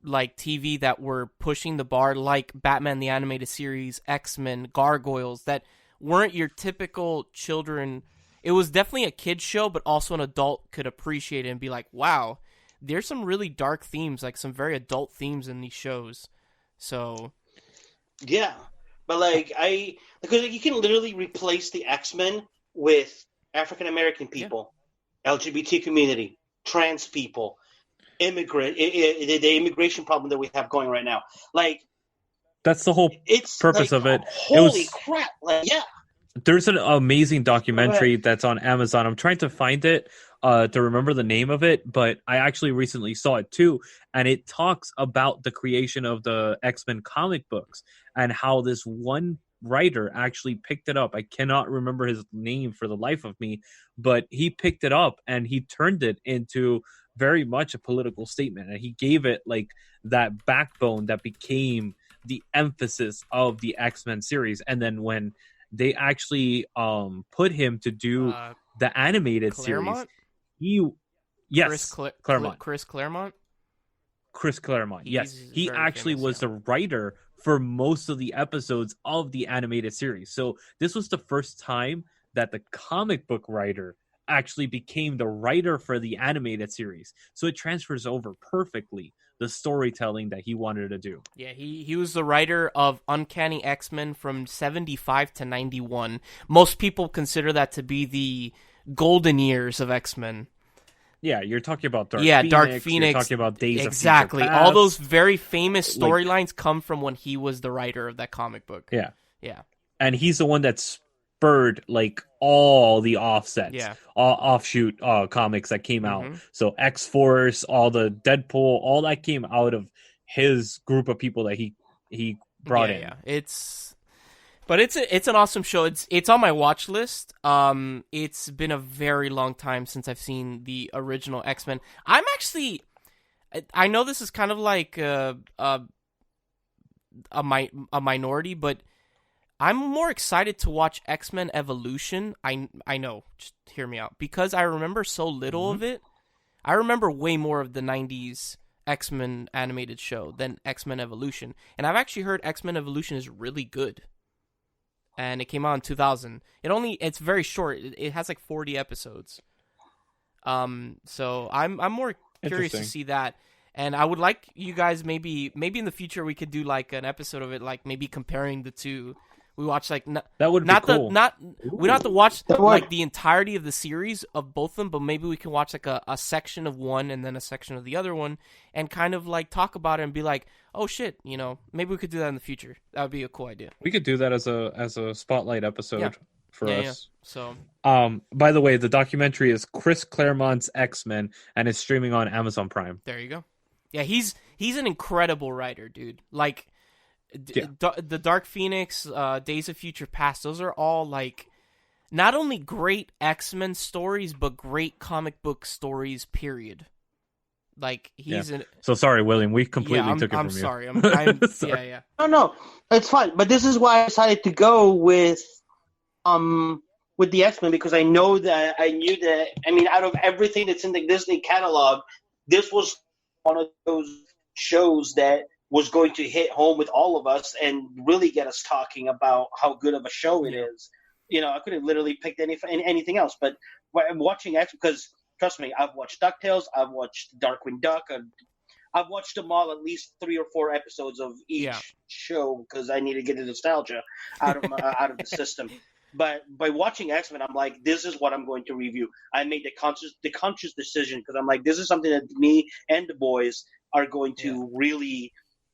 like TV that were pushing the bar, like Batman the Animated Series, X-Men, Gargoyles, that weren't your typical children. It was definitely a kid's show, but also an adult could appreciate it and be like, wow, there's some really dark themes, like some very adult themes in these shows. So
Yeah, but because you can literally replace the X-Men with African American people, LGBT community, trans people, immigrant, the immigration problem that we have going right now. Like
That's the whole
it's
purpose
like,
of it.
Holy crap! Like yeah.
There's an amazing documentary that's on Amazon. I'm trying to find it to remember the name of it, but I actually recently saw it too, and it talks about the creation of the X-Men comic books and how this one writer actually picked it up. I cannot remember his name for the life of me, but he picked it up and he turned it into very much a political statement, and he gave it like that backbone that became the emphasis of the X-Men series. And then when they actually put him to do the animated
Claremont?
series. Claremont.
Chris Claremont.
Chris Claremont. Yes,
He's
he
very
actually
famous,
was
yeah.
the writer for most of the episodes of the animated series. So this was the first time that the comic book writer actually became the writer for the animated series. So it transfers over perfectly the storytelling that he wanted to do.
Yeah, he was the writer of Uncanny X-Men from 75 to 91. Most people consider that to be the golden years of X-Men.
Yeah, you're talking about Dark
Yeah,
Phoenix.
Dark
You're
Phoenix.
talking about Days
Exactly.
of Future Past.
All those very famous storylines come from when he was the writer of that comic book.
Yeah.
Yeah.
And he's the one that spurred like all the offsets,
Yeah.
offshoot comics that came out.
Mhm.
So X-Force, all the Deadpool, all that came out of his group of people that he brought in.
Yeah. But it's an awesome show. It's on my watch list. It's been a very long time since I've seen the original X-Men. I'm actually, I know this is kind of like a minority, but I'm more excited to watch X-Men Evolution. I know, just hear me out, because I remember so little of it. I remember way more of the 90s X-Men animated show than X-Men Evolution. And I've actually heard X-Men Evolution is really good. And it came out in 2000. It's very short. It has like 40 episodes. So I'm more curious to
Interesting.
see that. And I would like you guys maybe in the future we could do like an episode of it, like maybe comparing the two. We watch like
That would be
not
cool.
we don't have to watch
That would.
like the entirety of the series of both of them, but maybe we can watch like a section of one and then a section of the other one and kind of like talk about it and be like, oh shit, maybe we could do that in the future. That would be a cool idea.
We could do that as a spotlight episode for us.
Yeah. So
By the way, the documentary is Chris Claremont's X-Men and it's streaming on Amazon Prime.
there you go. Yeah, he's an incredible writer, dude. Like the Dark Phoenix, Days of Future Past, those are all like not only great X-Men stories, but great comic book stories, period. Like he's
So sorry, William, we completely took it from
I'm
you.
sorry. I'm
Sorry.
yeah.
No, it's fine. But this is why I decided to go with the X-Men, because I knew that. I mean, out of everything that's in the Disney catalog, this was one of those shows that was going to hit home with all of us and really get us talking about how good of a show it is. You know, I could have literally picked anything else, but I'm watching X because, trust me, I've watched DuckTales, I've watched Darkwing Duck, I've watched them all, at least 3 or 4 episodes of each show because I need to get the nostalgia out of the system. But by watching X-Men, I'm like, this is what I'm going to review. I made the conscious decision because I'm like, this is something that me and the boys are going to really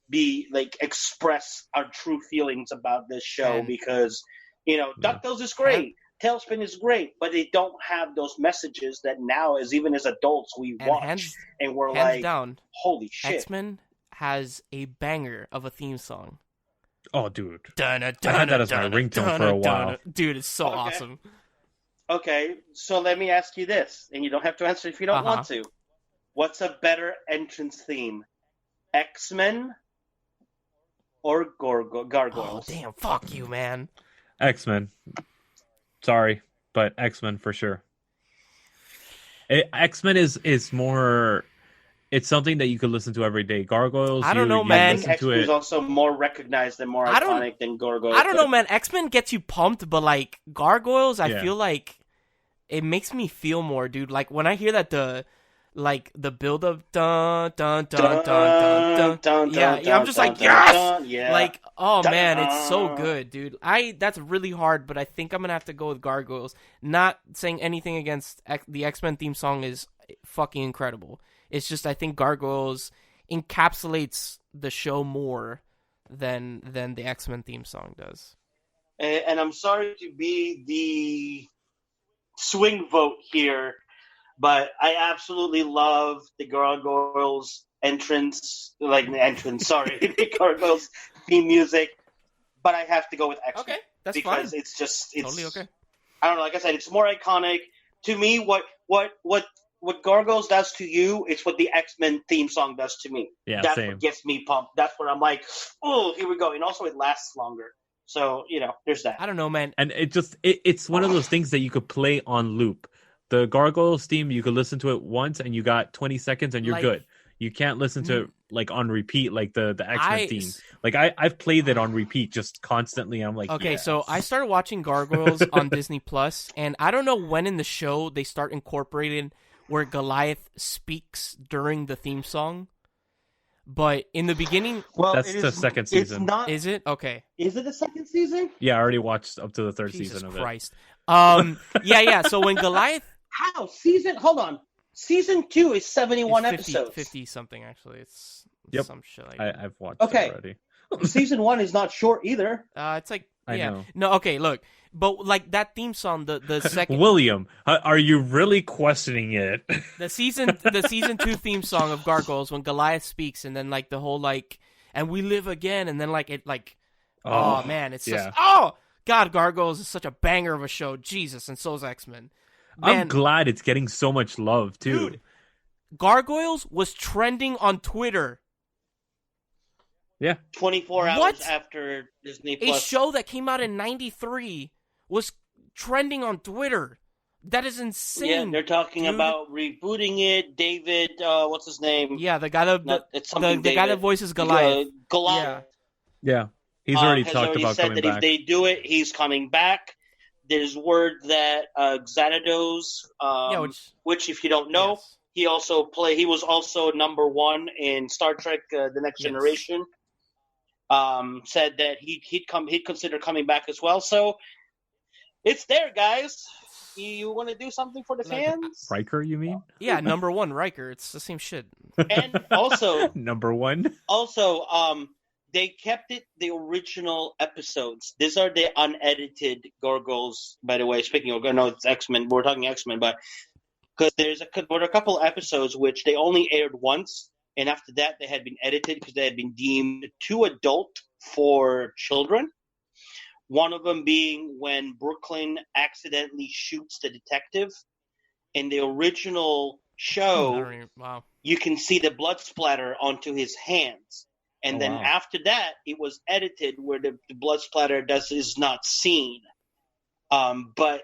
be like express our true feelings about this show because, you know, DuckTales is great. Tailspin is great, but they don't have those messages that now, even as adults, we watch and we're like,
down,
holy shit.
X-Men has a banger of a theme song.
Oh, dude. I had that as my ringtone for a while.
Dude, it's so awesome.
Okay, so let me ask you this, and you don't have to answer if you don't want to. What's a better entrance theme? X-Men or Gargoyles?
Oh, damn. Fuck you, man.
X-Men. Sorry, but X-Men for sure. X-Men is more... It's something that you could listen to every day. Gargoyles,
I don't know, man.
X-Men is also more recognized and more iconic than Gargoyles.
I don't know, man. X-Men gets you pumped, but like Gargoyles, I feel like it makes me feel more, dude. Like when I hear that the build up dun dun dun dun dun dun, I'm just like yes, like oh man, it's so good, dude. That's really hard, but I think I'm gonna have to go with Gargoyles. Not saying anything against the X-Men theme song is fucking incredible. It's just I think Gargoyles encapsulates the show more than the X-Men theme song does.
And I'm sorry to be the swing vote here, but I absolutely love the Gargoyles the Gargoyles theme music, but I have to go with X-Men.
Okay, that's
because
fine.
It's
totally okay.
I don't know, like I said, it's more iconic. To me, what Gargoyles does to you, it's what the X-Men theme song does to me.
Yeah,
that's
same.
what gets me pumped. That's where I'm like, oh, here we go. And also it lasts longer. So, you know, there's that.
I don't know, man.
And it's one of those things that you could play on loop. The Gargoyles theme, you could listen to it once and you got 20 seconds and you're good. You can't listen to it like on repeat like the X-Men theme. Like I've played it on repeat just constantly. I'm like,
okay,
yes.
So I started watching Gargoyles on Disney Plus, and I don't know when in the show they start incorporating where Goliath speaks during the theme song. But in the beginning...
Well,
that's the second season.
It's not...
Is it? Okay.
Is it the second season?
Yeah, I already watched up to the third
Jesus
season of
Christ.
it.
Yeah. So when Goliath...
How? Hold on. Season 2 is 71 episodes.
50 something, actually. It's some shit like
I've watched it already.
Season 1 is not short either.
It's like...
I know.
No, okay, look. But like that theme song, the second
William, are you really questioning it?
the season 2 theme song of Gargoyles when Goliath speaks, and then like the whole like and we live again, and then like it like oh man, it's just God, Gargoyles is such a banger of a show. Jesus, and so is X-Men. Man,
I'm glad it's getting so much love too.
Dude, Gargoyles was trending on Twitter.
Yeah,
24 hours after Disney Plus.
A show that came out in '93 was trending on Twitter. That is insane.
Yeah, they're talking about rebooting it. David, what's his name?
Yeah, the guy that voices Goliath.
Goliath.
Yeah. He's already talked about
said
coming
that
back.
If they do it, he's coming back. There's word that Xanados, which if you don't know, he was also number 1 in Star Trek: The Next Generation. Said that he'd consider coming back as well. So it's there, guys. You want to do something for the fans?
Riker, you mean?
Yeah, number 1 Riker. It's the same shit.
And also
number 1.
Also, they kept the original episodes. These are the unedited Gargoyles, by the way. Speaking of, no, it's X-Men. We're talking X-Men, but because there were a couple episodes which they only aired once, and after that they had been edited because they had been deemed too adult for children. One of them being when Brooklyn accidentally shoots the detective. In the original show, you can see the blood splatter onto his hands. And then after that, it was edited where the blood splatter is not seen. But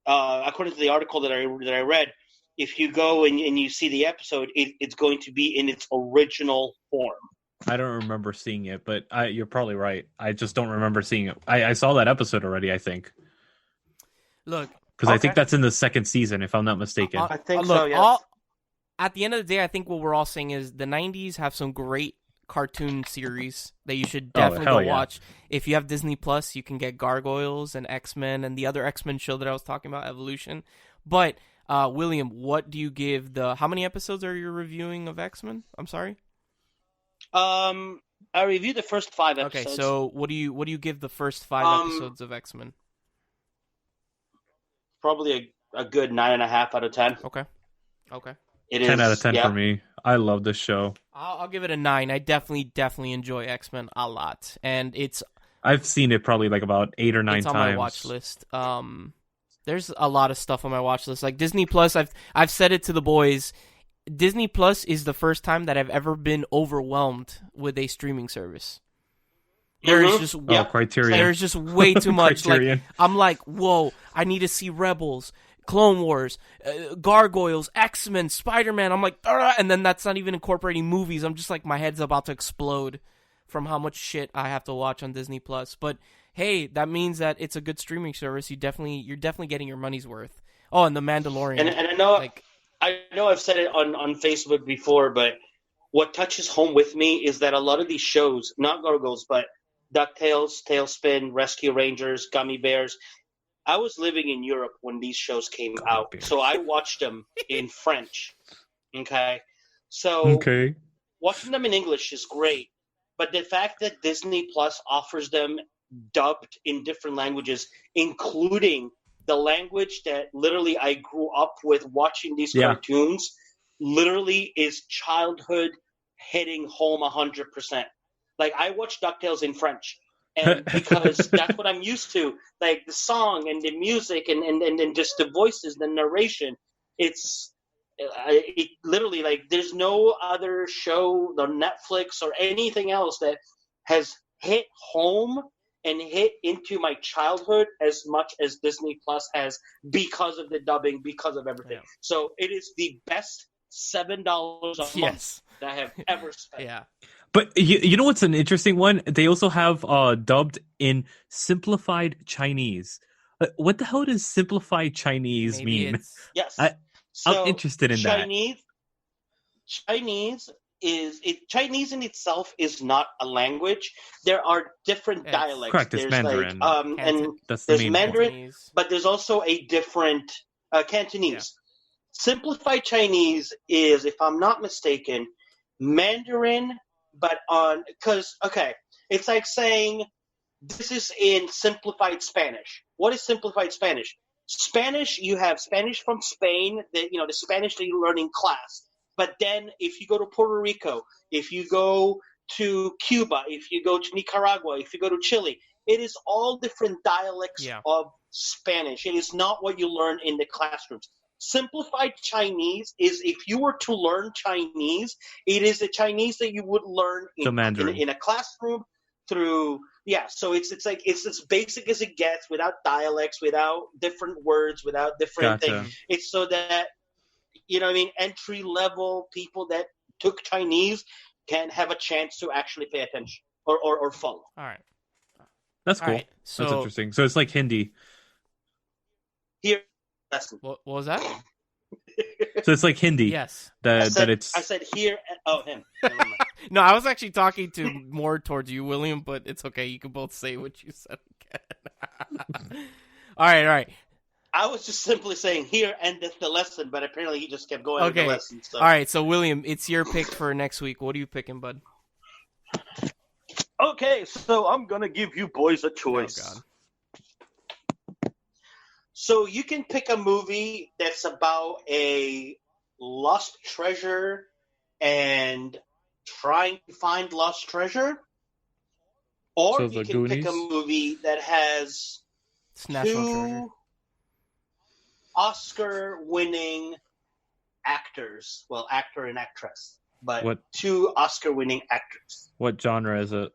according to the article that I read, if you go and you see the episode, it's going to be in its original form.
I don't remember seeing it, but you're probably right. I just don't remember seeing it. I saw that episode already, I think.
Look,
Because I think that's in the second season, if I'm not mistaken.
I think
look,
so, yes.
At the end of the day, I think what we're all saying is the 90s have some great cartoon series that you should definitely go watch. If you have Disney Plus, you can get Gargoyles and X-Men and the other X-Men show that I was talking about, Evolution. But, William, what do you give how many episodes are you reviewing of X-Men? I'm sorry?
I reviewed the first 5 episodes.
Okay, so what do you give the first 5 episodes of X-Men?
Probably a good 9.5 out of 10.
Okay.
It
10
is,
out of 10
yeah.
for me. I love this show.
I'll give it a 9. I definitely enjoy X-Men a lot, and
I've seen it probably like about 8 or 9
it's
times.
on my watch list. There's a lot of stuff on my watch list, like Disney Plus. I've said it to the boys. Disney Plus is the first time that I've ever been overwhelmed with a streaming service. There's just
Criterion.
There's just way too much.
Criterion.
Like I'm like, whoa! I need to see Rebels, Clone Wars, Gargoyles, X-Men, Spider-Man. I'm like, and then that's not even incorporating movies. I'm just like, my head's about to explode from how much shit I have to watch on Disney Plus. But hey, that means that it's a good streaming service. You're definitely getting your money's worth. Oh, and The Mandalorian.
And I know, I know I've said it on Facebook before, but what touches home with me is that a lot of these shows, not Gargoyles, but DuckTales, Tailspin, Rescue Rangers, Gummy Bears. I was living in Europe when these shows came out, so I watched them in French. Okay? So watching them in English is great, but the fact that Disney Plus offers them dubbed in different languages, including the language that literally I grew up with watching these cartoons, literally is childhood hitting home 100%. Like, I watch DuckTales in French, and because that's what I'm used to. Like, the song and the music and just the voices, the narration, it literally, like, there's no other show on Netflix or anything else that has hit home and hit into my childhood as much as Disney Plus has because of the dubbing, because of everything. Yeah. So it is the best $7 a month that I have ever spent.
Yeah.
But you know what's an interesting one? They also have dubbed in simplified Chinese. What the hell does simplified Chinese mean?
Yes.
I'm interested in
Chinese Chinese in itself is not a language. There are different dialects.
Correct, it's Mandarin.
And there's Mandarin, but there's also a different Cantonese. Yeah. Simplified Chinese is, if I'm not mistaken, Mandarin, but it's like saying this is in simplified Spanish. What is simplified Spanish? Spanish, you have Spanish from Spain, the Spanish that you learn in class. But then if you go to Puerto Rico, if you go to Cuba, if you go to Nicaragua, if you go to Chile, it is all different dialects of Spanish. It is not what you learn in the classrooms. Simplified Chinese is, if you were to learn Chinese, it is the Chinese that you would learn in a classroom through so it's as basic as it gets, without dialects, without different words, without different things. It's so that entry level people that took Chinese can have a chance to actually pay attention or follow.
All right.
That's cool.
Right. So,
that's interesting. So it's like Hindi.
Here.
What was that?
So it's like Hindi.
Yes.
I said here. Him.
No, I was actually talking more towards you, William, but it's okay. You can both say what you said again. All right.
I was just simply saying here endeth the lesson, but apparently he just kept going with the lesson. So.
All right, so William, it's your pick for next week. What are you picking, bud?
Okay, so I'm going to give you boys a choice.
Oh, God.
So you can pick a movie that's about a lost treasure and trying to find lost treasure. Or you can pick a movie that has two Oscar-winning actors. Well, actor and actress. But two Oscar-winning actors.
What genre is it?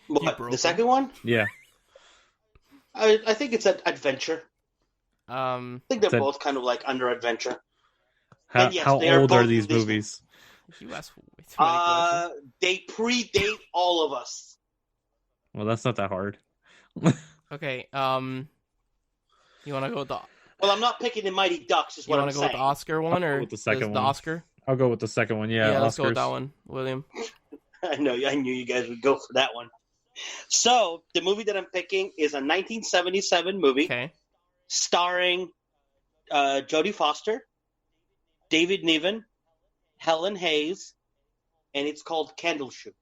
What, the second one?
Yeah.
I think it's an adventure.
I
think they're both kind of like under adventure.
How,
And yes,
how
they are
old are
both
these
Disney.
movies?
You asked way too many questions.
They predate all of us.
Well, that's not that hard.
Okay. You want to go with the
Well, I'm not picking the Mighty Ducks, is
you
what
want
I'm
to go with
saying.
the Oscar one
I'll go
or
with the second
the
one.
Oscar?
I'll go with the second one. Yeah,
Let's go with
Oscars.
that one, William.
I knew you guys would go for that one. So, the movie that I'm picking is a 1977 movie
Okay.
starring Jodie Foster, David Niven, Helen Hayes, and it's called Candleshoe.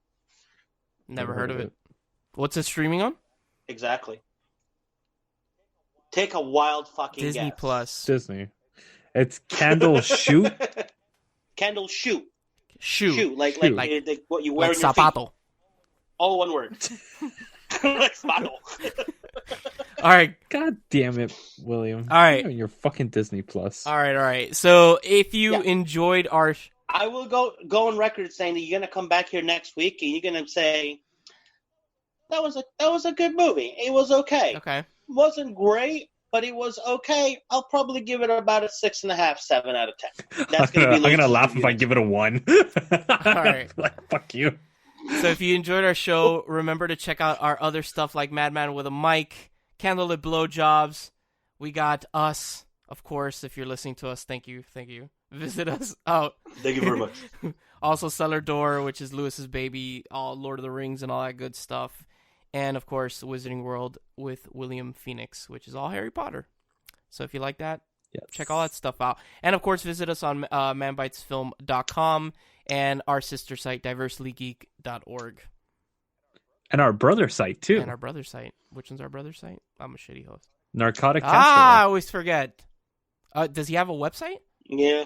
Never heard of it. What's it streaming on?
Exactly. Take a wild fucking
Disney
guess.
Plus.
Disney. It's Candle Shoot.
Candleshoe.
Shoe.
Shoe. Like what you wear
Like
in your feet.
zapato.
All one word. Like zapato.
All right.
God damn it, William.
All right.
You're fucking Disney Plus.
All right. So if you
Yeah.
enjoyed our...
I will go on record saying that you're gonna come back here next week and you're gonna say that was a good movie. It was okay.
Okay.
Wasn't great, but it was okay. I'll probably give it about a 6.5, 7 out of 10. That's gonna be
I'm gonna
Luis's
laugh if
review.
I give it a 1.
right.
Like, fuck you.
So if you enjoyed our show, remember to check out our other stuff like Madman with a Mic, Candlelit Blowjobs. We got us, of course. If you're listening to us, thank you. Visit us out.
Thank you very much.
Also, Cellar Door, which is Lewis's baby, all Lord of the Rings and all that good stuff. And, of course, Wizarding World with William Phoenix, which is all Harry Potter. So if you like that,
Yes.
check all that stuff out. And, of course, visit us on manbitesfilm.com and our sister site, diverselygeek.org.
And our brother site, too.
And our brother site. Which one's our brother site? I'm a shitty host.
Narcotic
I
Casserole.
always forget. Does he have a website?
Yeah.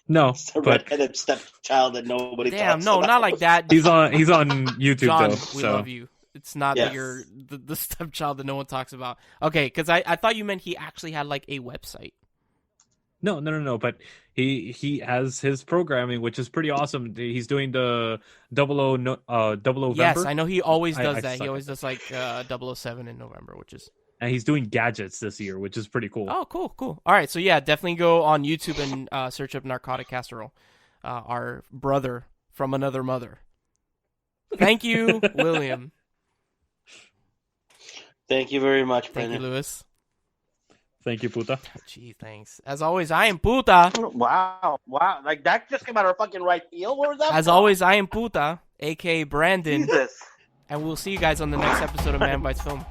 No,
It's a
but
redheaded stepchild that nobody
Damn,
talks
no,
about.
not like that.
he's on YouTube,
John,
though.
we
So.
love you. It's not that
Yes.
you're the stepchild that no one talks about. Okay, because I thought you meant he actually had like a website.
No. But he has his programming, which is pretty awesome. He's doing the 00
Yes, I know he always
I
does that.
suck
He
at
always does like 007 in November, which is...
and he's doing gadgets this year, which is pretty cool.
Oh, cool. All right, so yeah, definitely go on YouTube and search up Narcotic Casserole, our brother from another mother. Thank you, William.
Thank you very much,
Thank you,
Brandon.
Lewis.
Thank you, puta.
Gee, thanks. As always, I am puta.
Wow. Like, that just came out of fucking right field? Where was that
As
from?
always, I am puta, a.k.a. Brandon.
Jesus.
And we'll see you guys on the next episode of Man Bites Film.